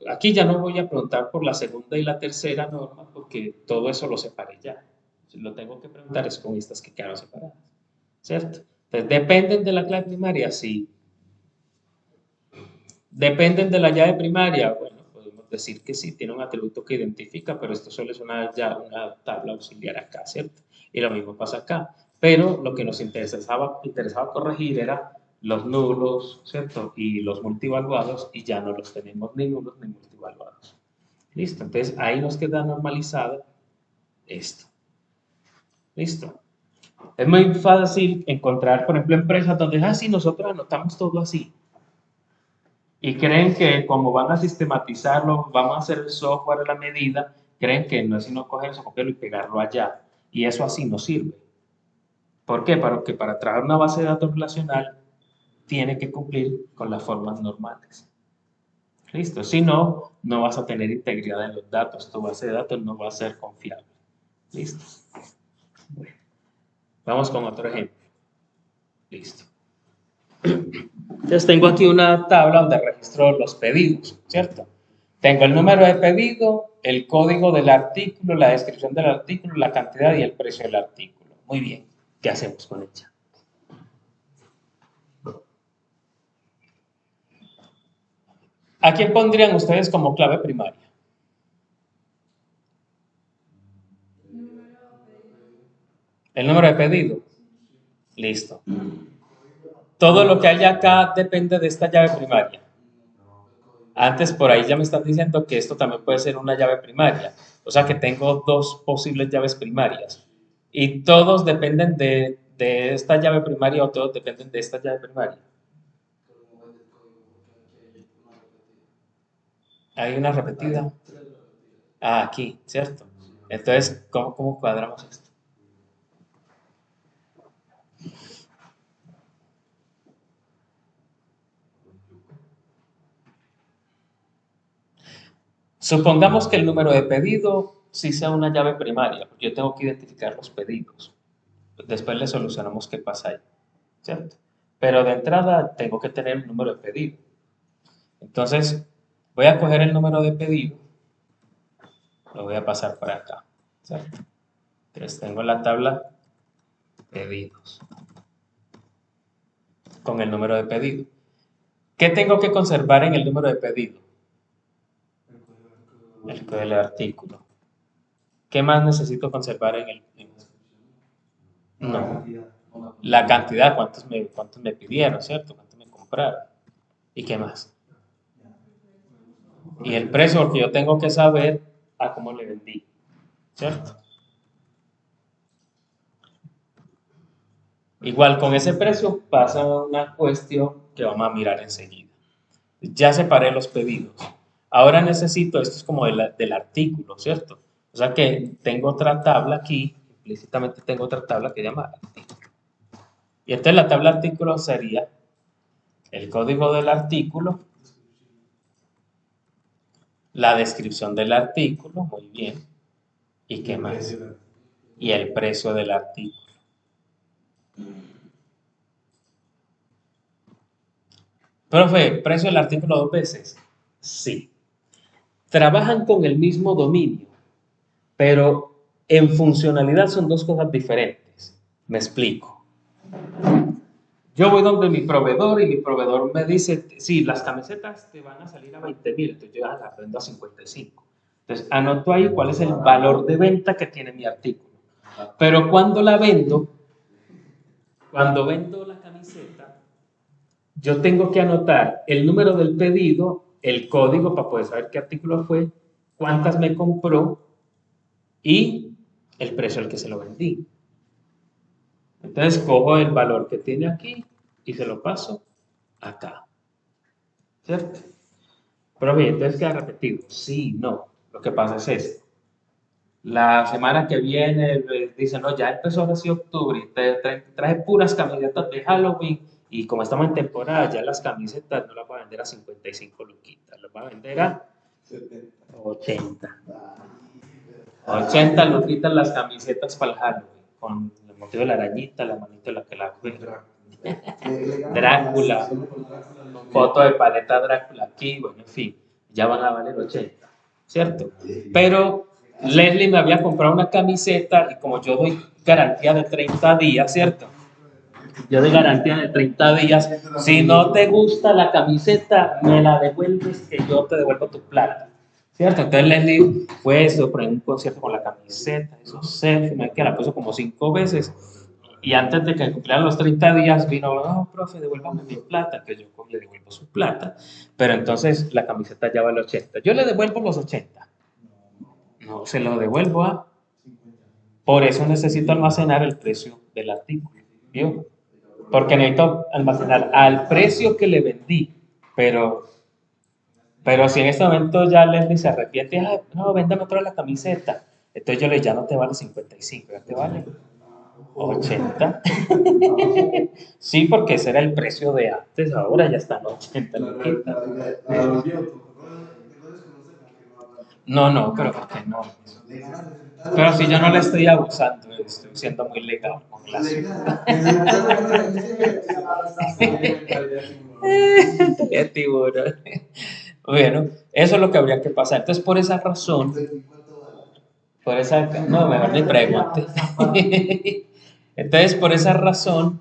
aquí ya no voy a preguntar por la segunda y la tercera norma porque todo eso lo separé ya. Si lo tengo que preguntar es con estas que quedaron separadas, ¿cierto? Entonces, ¿dependen de la clave primaria? Sí. ¿Dependen de la llave primaria? Bueno, podemos decir que sí, tiene un atributo que identifica, pero esto solo es una tabla auxiliar acá, ¿cierto? Y lo mismo pasa acá. Pero lo que nos interesaba corregir era los nulos, ¿cierto? Y los multivaluados, y ya no los tenemos ni nulos ni multivaluados. Listo, entonces ahí nos queda normalizado esto. Listo. Es muy fácil encontrar, por ejemplo, empresas donde, sí, nosotros anotamos todo así. Y creen que como van a sistematizarlo, vamos a hacer el software a la medida, creen que no es sino coger eso, copiarlo y pegarlo allá. Y eso así no sirve. ¿Por qué? Porque para trabajar una base de datos relacional tiene que cumplir con las formas normales. Listo. Si no, no vas a tener integridad en los datos. Tu base de datos no va a ser confiable. Listo. Bueno, vamos con otro ejemplo. Listo. Entonces tengo aquí una tabla donde registro los pedidos, ¿cierto? Tengo el número de pedido, el código del artículo, la descripción del artículo, la cantidad y el precio del artículo. Muy bien, ¿qué hacemos con ella? ¿A quién pondrían ustedes como clave primaria? El número de pedido. Listo. Todo lo que hay acá depende de esta llave primaria. Antes por ahí ya me están diciendo que esto también puede ser una llave primaria. O sea que tengo dos posibles llaves primarias. Y todos dependen de esta llave primaria o todos dependen de esta llave primaria. Hay una repetida. Aquí, ¿cierto? Entonces, ¿cómo cuadramos esto? Supongamos que el número de pedido sí sea una llave primaria, porque yo tengo que identificar los pedidos. Después le solucionamos qué pasa ahí, ¿cierto? Pero de entrada tengo que tener el número de pedido. Entonces, voy a coger el número de pedido, lo voy a pasar para acá, ¿cierto? Entonces tengo la tabla pedidos con el número de pedido. ¿Qué tengo que conservar en el número de pedido? El código del artículo. ¿Qué más necesito conservar en el? No. La cantidad, cuántos me pidieron, ¿cierto? ¿Cuántos me compraron? ¿Y qué más? Y el precio, porque yo tengo que saber a cómo le vendí, ¿cierto? Igual con ese precio pasa una cuestión que vamos a mirar enseguida. Ya separé los pedidos. Ahora necesito, esto es como del artículo, ¿cierto? O sea que tengo otra tabla aquí, implícitamente tengo otra tabla que se llama artículo. Y entonces la tabla artículo sería el código del artículo, la descripción del artículo, muy bien. ¿Y qué más? Y el precio del artículo. Profe, ¿precio del artículo dos veces? Sí. Trabajan con el mismo dominio, pero en funcionalidad son dos cosas diferentes. Me explico. Yo voy donde mi proveedor y mi proveedor me dice, sí, las camisetas te van a salir a 20.000, entonces yo ya las vendo a 55. Entonces anoto ahí cuál es el valor de venta que tiene mi artículo. Pero cuando vendo la camiseta, yo tengo que anotar el número del pedido, el código para poder saber qué artículo fue, cuántas me compró y el precio al que se lo vendí. Entonces cojo el valor que tiene aquí y se lo paso acá. ¿Cierto? Pero bien, entonces queda repetido. Sí, no. Lo que pasa es esto. La semana que viene dicen, no, ya empezó ahora sí octubre, traje puras camisetas de Halloween y como estamos en temporada, ya las camisetas no las va a vender a 55 luquitas, las va a vender a 80. 80 luquitas las camisetas para el Halloween. con el motivo de la arañita, la manito de la que la juega. Drácula, foto de paleta Drácula aquí, bueno, en fin, ya van a valer 80, ¿cierto? Pero Leslie me había comprado una camiseta y como yo doy garantía de 30 días, ¿cierto? Yo doy garantía de 30 días. Si no te gusta la camiseta, me la devuelves que yo te devuelvo tu plata. ¿Cierto? Entonces Leslie fue eso, por un concierto con la camiseta, esos selfies, que la puso como 5 veces. Y antes de que cumplieran los 30 días, vino, no, profe, devuélvame mi plata, que yo le devuelvo su plata. Pero entonces la camiseta ya vale 80. Yo le devuelvo los 80. No, se lo devuelvo a. Por eso necesito almacenar el precio del artículo. ¿Vio? Porque necesito almacenar al precio que le vendí. Pero si en este momento ya Leslie se arrepiente, no, véndame otra la camiseta. Entonces yo le ya no te vale 55, ya te vale 80. Sí, porque ese era el precio de antes, ahora ya están 80. No, no, pero porque no. Pero si yo no le estoy abusando, estoy siendo muy legal con la ciudad. Tiburón. Bueno, eso es lo que habría que pasar. Entonces, por esa razón, no, mejor ni pregunte. Entonces, por esa razón,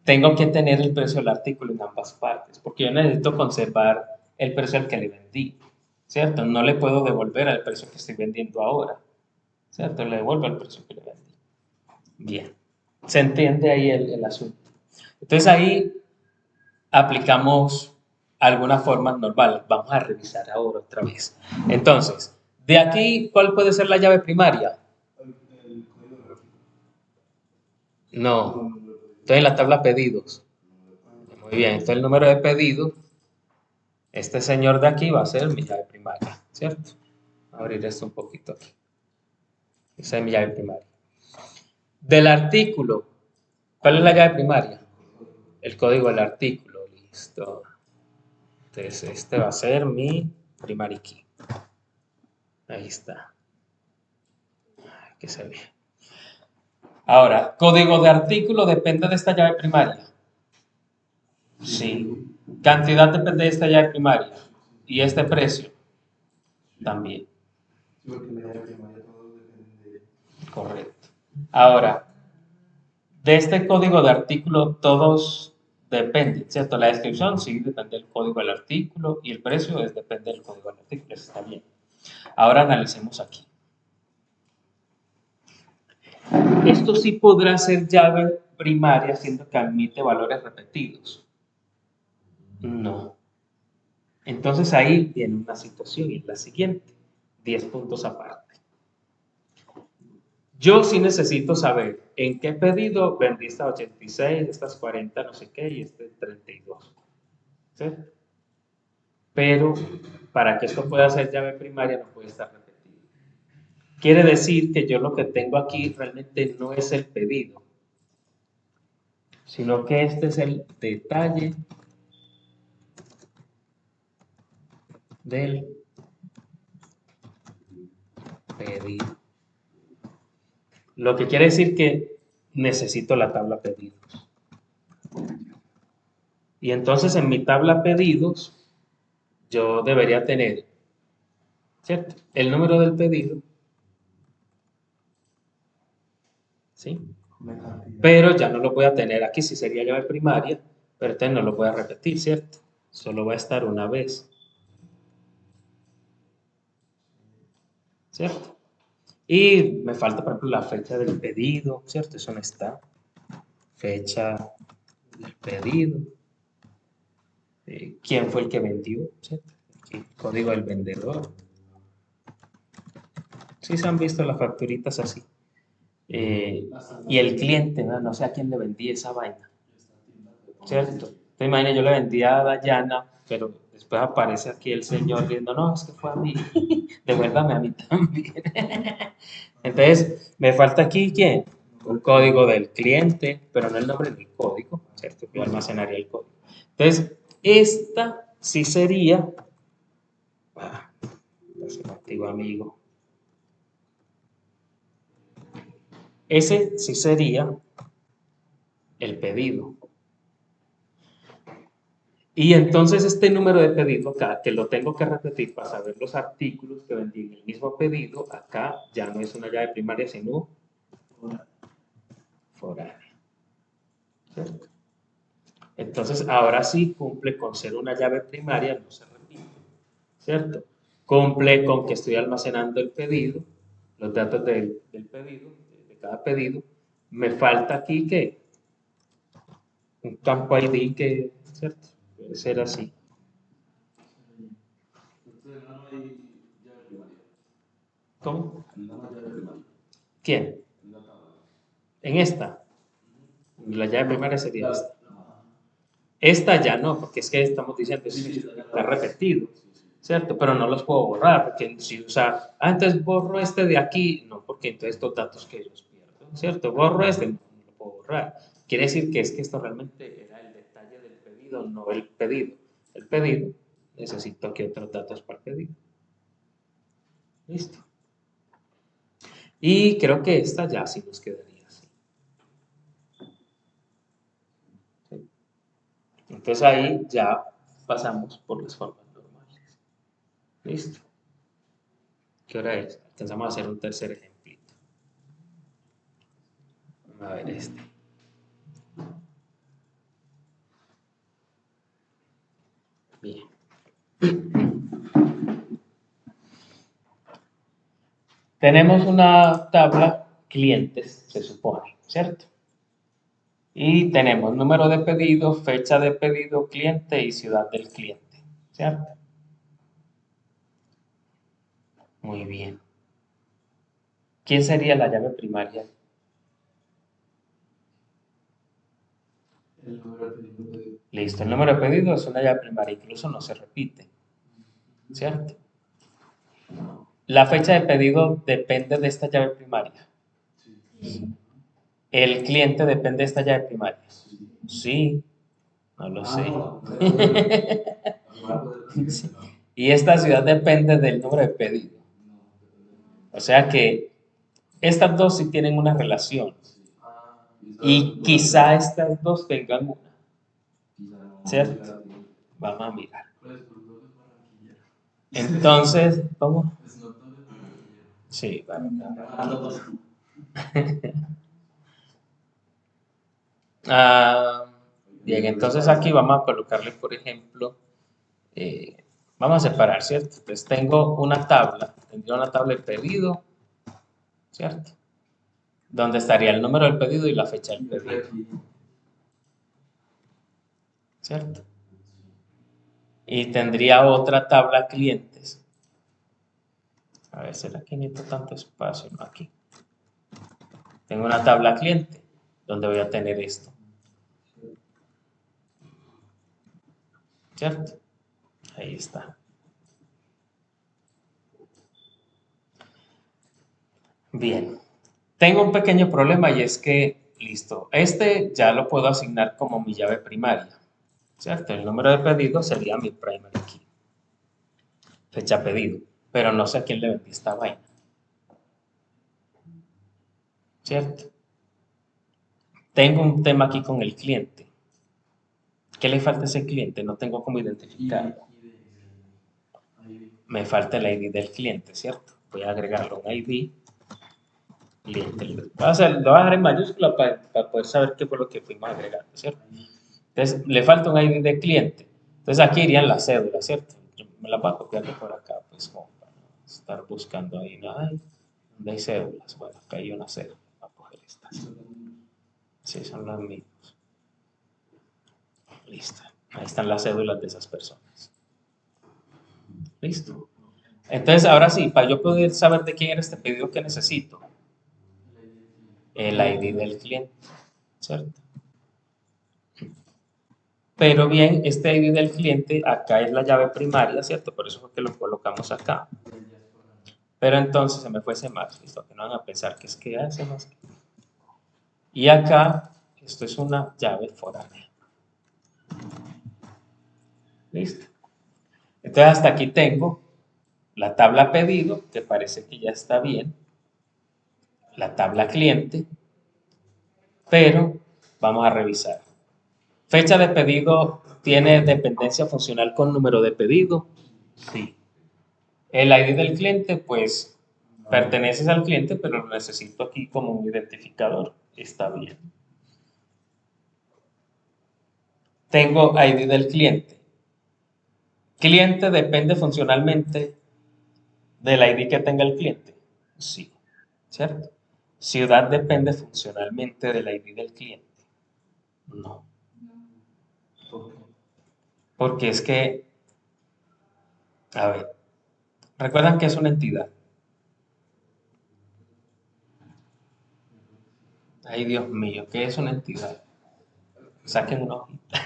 tengo que tener el precio del artículo en ambas partes, porque yo necesito conservar el precio al que le vendí, ¿cierto? No le puedo devolver al precio que estoy vendiendo ahora, ¿cierto? Le devuelvo al precio que le vendí. Bien, se entiende ahí el asunto. Entonces, ahí aplicamos algunas formas normales. Vamos a revisar ahora otra vez. Entonces, de aquí, ¿cuál puede ser la llave primaria? No. Entonces, en la tabla pedidos. Muy bien, entonces el número de pedido, este señor de aquí va a ser mi llave primaria, ¿cierto? Voy a abrir esto un poquito aquí. Esa es mi llave primaria. Del artículo, ¿cuál es la llave primaria? El código del artículo, listo. Entonces, este va a ser mi primary key. Ahí está. Que se ve. Ahora, código de artículo depende de esta llave primaria. Sí. Cantidad depende de esta llave primaria. Y este precio también. Correcto. Ahora, de este código de artículo todos dependen, ¿cierto? La descripción sí depende del código del artículo y el precio depende del código del artículo. Eso está bien. Ahora analicemos aquí. Esto sí podrá ser llave primaria siendo que admite valores repetidos. No. Entonces ahí viene una situación y es la siguiente. 10 puntos aparte. Yo sí necesito saber en qué pedido vendí estas 86, estas 40, no sé qué, y este 32. ¿Sí? Pero para que esto pueda ser llave primaria no puede estar repetido. Quiere decir que yo lo que tengo aquí realmente no es el pedido, sino que este es el detalle del pedido. Lo que quiere decir que necesito la tabla pedidos. Y entonces en mi tabla pedidos yo debería tener, ¿cierto? El número del pedido, ¿sí? Pero ya no lo voy a tener aquí, si sería llave primaria, pero entonces no lo voy a repetir, ¿cierto? Solo va a estar una vez, ¿cierto? Y me falta, por ejemplo, la fecha del pedido, ¿cierto? Eso no está. Fecha del pedido. ¿Quién fue el que vendió? ¿Cierto? Aquí, código del vendedor. Sí se han visto las facturitas así. Y el cliente, ¿no? Sé a quién le vendí esa vaina, ¿cierto? Te imaginas, yo le vendía a Dayana, pero después aparece aquí el señor diciendo, no, es que fue a mí, devuélvame a mí también. Entonces, me falta aquí, ¿quién? Un código del cliente, pero no el nombre del código, ¿cierto? Yo almacenaría el código. Entonces, esta sí sería, es un activo amigo. Ese sí sería el pedido. Y entonces este número de pedido acá, que lo tengo que repetir para saber los artículos que vendí en el mismo pedido, acá ya no es una llave primaria, sino foránea. ¿Cierto? Entonces ahora sí cumple con ser una llave primaria, no se repite. ¿Cierto? Cumple con que estoy almacenando el pedido, los datos del pedido, de cada pedido. Me falta aquí que un campo ID que, ¿cierto? Puede ser así. ¿Cómo? ¿Quién? En esta. La llave primaria sería esta. Esta ya no, porque es que estamos diciendo que está repetido, ¿cierto? Pero no los puedo borrar, porque si usa, entonces borro este de aquí, no, porque entonces estos datos que los pierdo, ¿cierto? Borro este, no, no lo puedo borrar. Quiere decir que es que esto realmente era el detalle del pedido, no el pedido. El pedido, necesito que otros datos para el pedido. Listo. Y creo que esta ya sí nos quedaría así. ¿Sí? Entonces ahí ya pasamos por las formas normales. Listo. ¿Qué hora es? Alcanzamos a hacer un tercer ejemplito. A ver este. Bien. Tenemos una tabla clientes, se supone, ¿cierto? Y tenemos número de pedido, fecha de pedido, cliente y ciudad del cliente, ¿cierto? Muy bien. ¿Quién sería la llave primaria? Listo, el número de pedido es una llave primaria, incluso no se repite, ¿cierto? La fecha de pedido depende de esta llave primaria. El cliente depende de esta llave primaria. Sí, no lo sé. Sí. Y esta ciudad depende del número de pedido. O sea que estas dos sí tienen una relación. Y quizá estas dos tengan una. ¿Cierto? Vamos a mirar. Entonces, ¿cómo? Sí, vale. Ah, bien, entonces aquí vamos a colocarle, por ejemplo, vamos a separar, ¿cierto? Entonces tengo una tabla, tendría una tabla de pedido, ¿cierto? Donde estaría el número del pedido y la fecha del pedido, ¿cierto? Y tendría otra tabla clientes. A ver, ¿será que necesito tanto espacio? No, aquí. Tengo una tabla cliente donde voy a tener esto, ¿cierto? Ahí está. Bien. Tengo un pequeño problema y es que, listo, este ya lo puedo asignar como mi llave primaria, ¿cierto? El número de pedido sería mi primary key, fecha pedido, pero no sé a quién le vendí esta vaina, ¿cierto? Tengo un tema aquí con el cliente. ¿Qué le falta a ese cliente? No tengo cómo identificarlo. Me falta el ID del cliente, ¿cierto? Voy a agregarlo un ID cliente. Lo voy a dejar en mayúscula para poder saber qué fue lo que fuimos agregando, ¿cierto? Entonces, le falta un ID de cliente. Entonces, aquí irían las cédulas, ¿cierto? Yo me las voy a copiar de por acá, pues, como para no estar buscando ahí nada. ¿Dónde hay cédulas? Bueno, acá hay una cédula. Voy a coger estas. Sí, son las mismas. Listo. Ahí están las cédulas de esas personas. Listo. Entonces, ahora sí, para yo poder saber de quién era este pedido que necesito, el ID del cliente, ¿cierto? Pero bien, este ID del cliente acá es la llave primaria, ¿cierto? Por eso fue que lo colocamos acá. Pero entonces se me fue ese más, listo, que no van a pensar que es que hace más. Y acá, esto es una llave foránea. Listo. Entonces hasta aquí tengo la tabla pedido, que parece que ya está bien. la tabla cliente, pero vamos a revisar. Fecha de pedido tiene dependencia funcional con número de pedido. Sí. El ID del cliente, pues perteneces al cliente, pero lo necesito aquí como un identificador. Está bien. Tengo ID del cliente. Cliente depende funcionalmente del ID que tenga el cliente. Sí, ¿cierto? Ciudad depende funcionalmente del ID del cliente. No. Porque es que, a ver, recuerdan que es una entidad. Ay, Dios mío, ¿qué es una entidad? Saquen una hojita.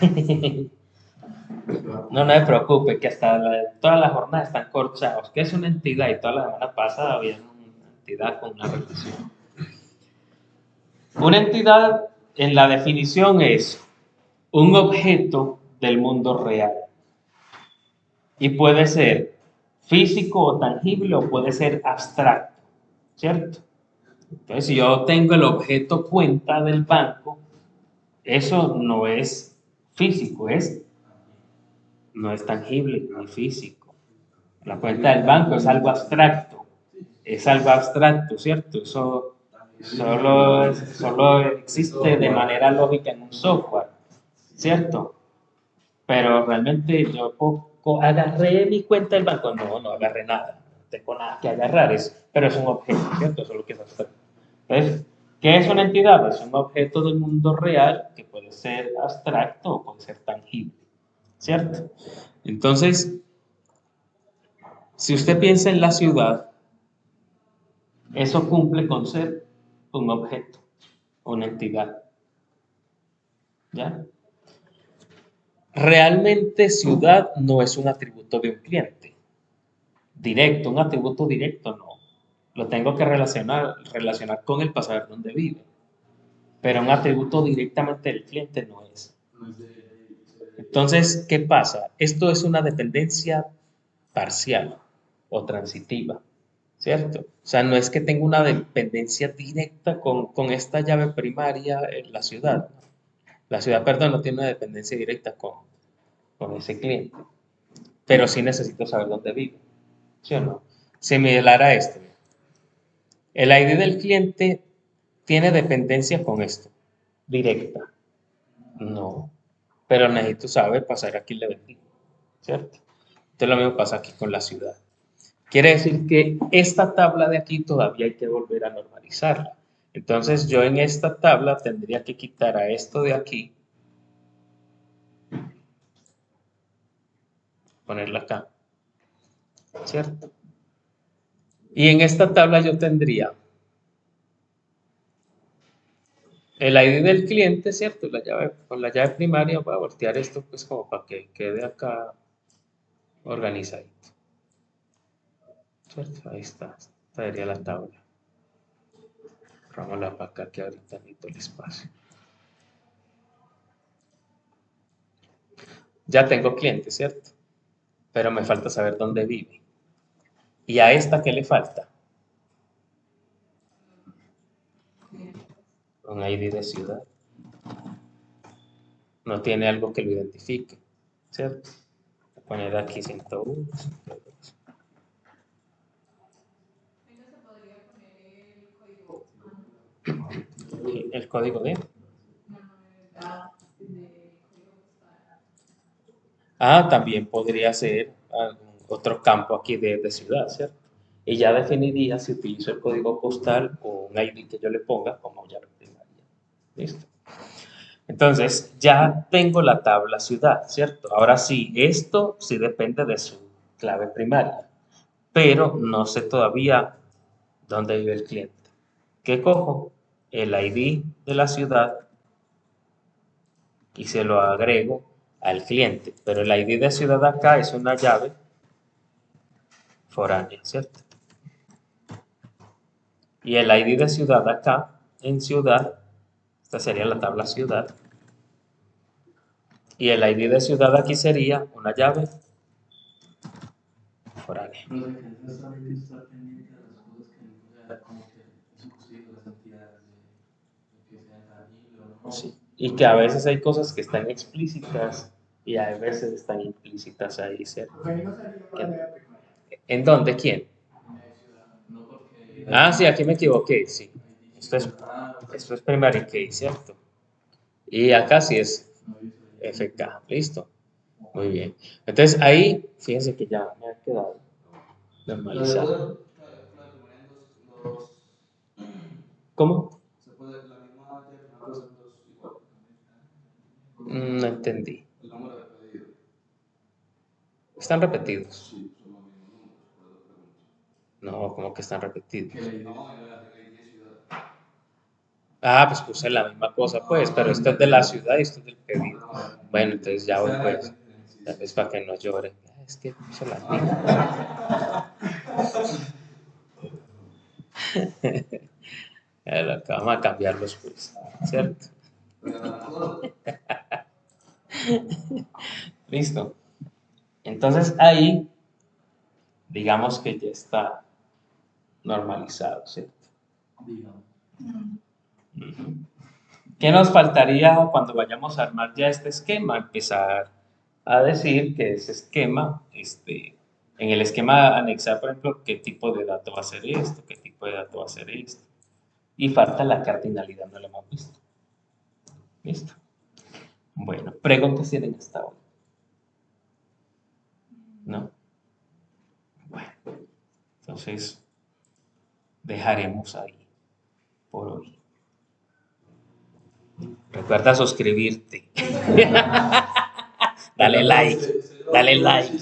No, no se preocupe, que hasta todas las jornadas están corchados. ¿Qué es una entidad? Y toda la semana pasada había una entidad con una repetición. Una entidad, en la definición, es un objeto del mundo real. Y puede ser físico o tangible o puede ser abstracto, ¿cierto? Entonces, si yo tengo el objeto cuenta del banco, eso no es físico, no es tangible ni físico. La cuenta del banco es algo abstracto, ¿cierto? Eso solo existe de manera lógica en un software, ¿cierto? Pero realmente yo agarré mi cuenta del banco, no agarré nada, no tengo nada que agarrar, pero es un objeto, ¿cierto? Eso es lo que es abstracto. Entonces, ¿qué es una entidad? Es un objeto del mundo real que puede ser abstracto o puede ser tangible, ¿cierto? Entonces, si usted piensa en la ciudad, eso cumple con ser un objeto, una entidad, ¿ya? Realmente ciudad no es un atributo de un cliente directo, un atributo directo no. Lo tengo que relacionar con el para saber dónde vive. Pero un atributo directamente del cliente no es. Entonces, ¿qué pasa? Esto es una dependencia parcial o transitiva, ¿cierto? O sea, no es que tenga una dependencia directa con esta llave primaria en la ciudad. La ciudad, perdón, no tiene una dependencia directa con ese cliente, pero sí necesito saber dónde vive, ¿sí o no? Similar a esto. El ID del cliente tiene dependencia con esto, directa. No, pero necesito saber pasar aquí le vendí, ¿cierto? Entonces lo mismo pasa aquí con la ciudad. Quiere decir que esta tabla de aquí todavía hay que volver a normalizarla. Entonces yo en esta tabla tendría que quitar a esto de aquí, ponerla acá, ¿cierto? Y en esta tabla yo tendría el ID del cliente, ¿cierto? Con la llave primaria voy a voltear esto pues como para que quede acá organizadito, ¿cierto? Ahí está, esta sería la tabla. Vámonos para acá que ahorita necesito el espacio. Ya tengo cliente, ¿cierto? Pero me falta saber dónde vive. ¿Y a esta qué le falta? Un ID de ciudad. No tiene algo que lo identifique, ¿cierto? Voy a poner aquí 101, 102. El código de... también podría ser otro campo aquí de ciudad, ¿cierto? Y ya definiría si utilizo el código postal o un ID que yo le ponga como llave primaria. ¿Listo? Entonces, ya tengo la tabla ciudad, ¿cierto? Ahora sí, esto sí depende de su clave primaria, pero no sé todavía dónde vive el cliente. ¿Qué cojo? El ID de la ciudad y se lo agrego al cliente, pero el ID de ciudad acá es una llave foránea, ¿cierto? Y el ID de ciudad acá, en ciudad, esta sería la tabla ciudad, y el ID de ciudad aquí sería una llave foránea. Sí. Y que a veces hay cosas que están explícitas y a veces están implícitas ahí, ¿cierto? ¿En dónde? ¿Quién? Ah, sí, aquí me equivoqué, sí. Esto es, esto es primary key, ¿cierto? Y acá sí es FK, listo. Muy bien. Entonces ahí, fíjense que ya me ha quedado normalizado. ¿Cómo? No entendí. Están repetidos. No, como que están repetidos. Ah, pues puse la misma cosa, pues, pero esto es de la ciudad y esto es del pedido. Bueno, entonces ya voy, pues, tal vez para que no llore. Es que puse la misma. Acá vamos a cambiarlos, pues, ¿cierto? Listo. Entonces ahí, digamos que ya está normalizado, ¿cierto? Ujú. ¿Qué nos faltaría cuando vayamos a armar ya este esquema? Empezar a decir que ese esquema, en el esquema anexar, por ejemplo, qué tipo de dato va a ser esto, qué tipo de dato va a ser esto. Y falta la cardinalidad, no lo hemos visto. Listo. Bueno, preguntas tienen hasta ahora. ¿No? Bueno, entonces dejaremos ahí por hoy. Recuerda suscribirte. Dale like. Dale like.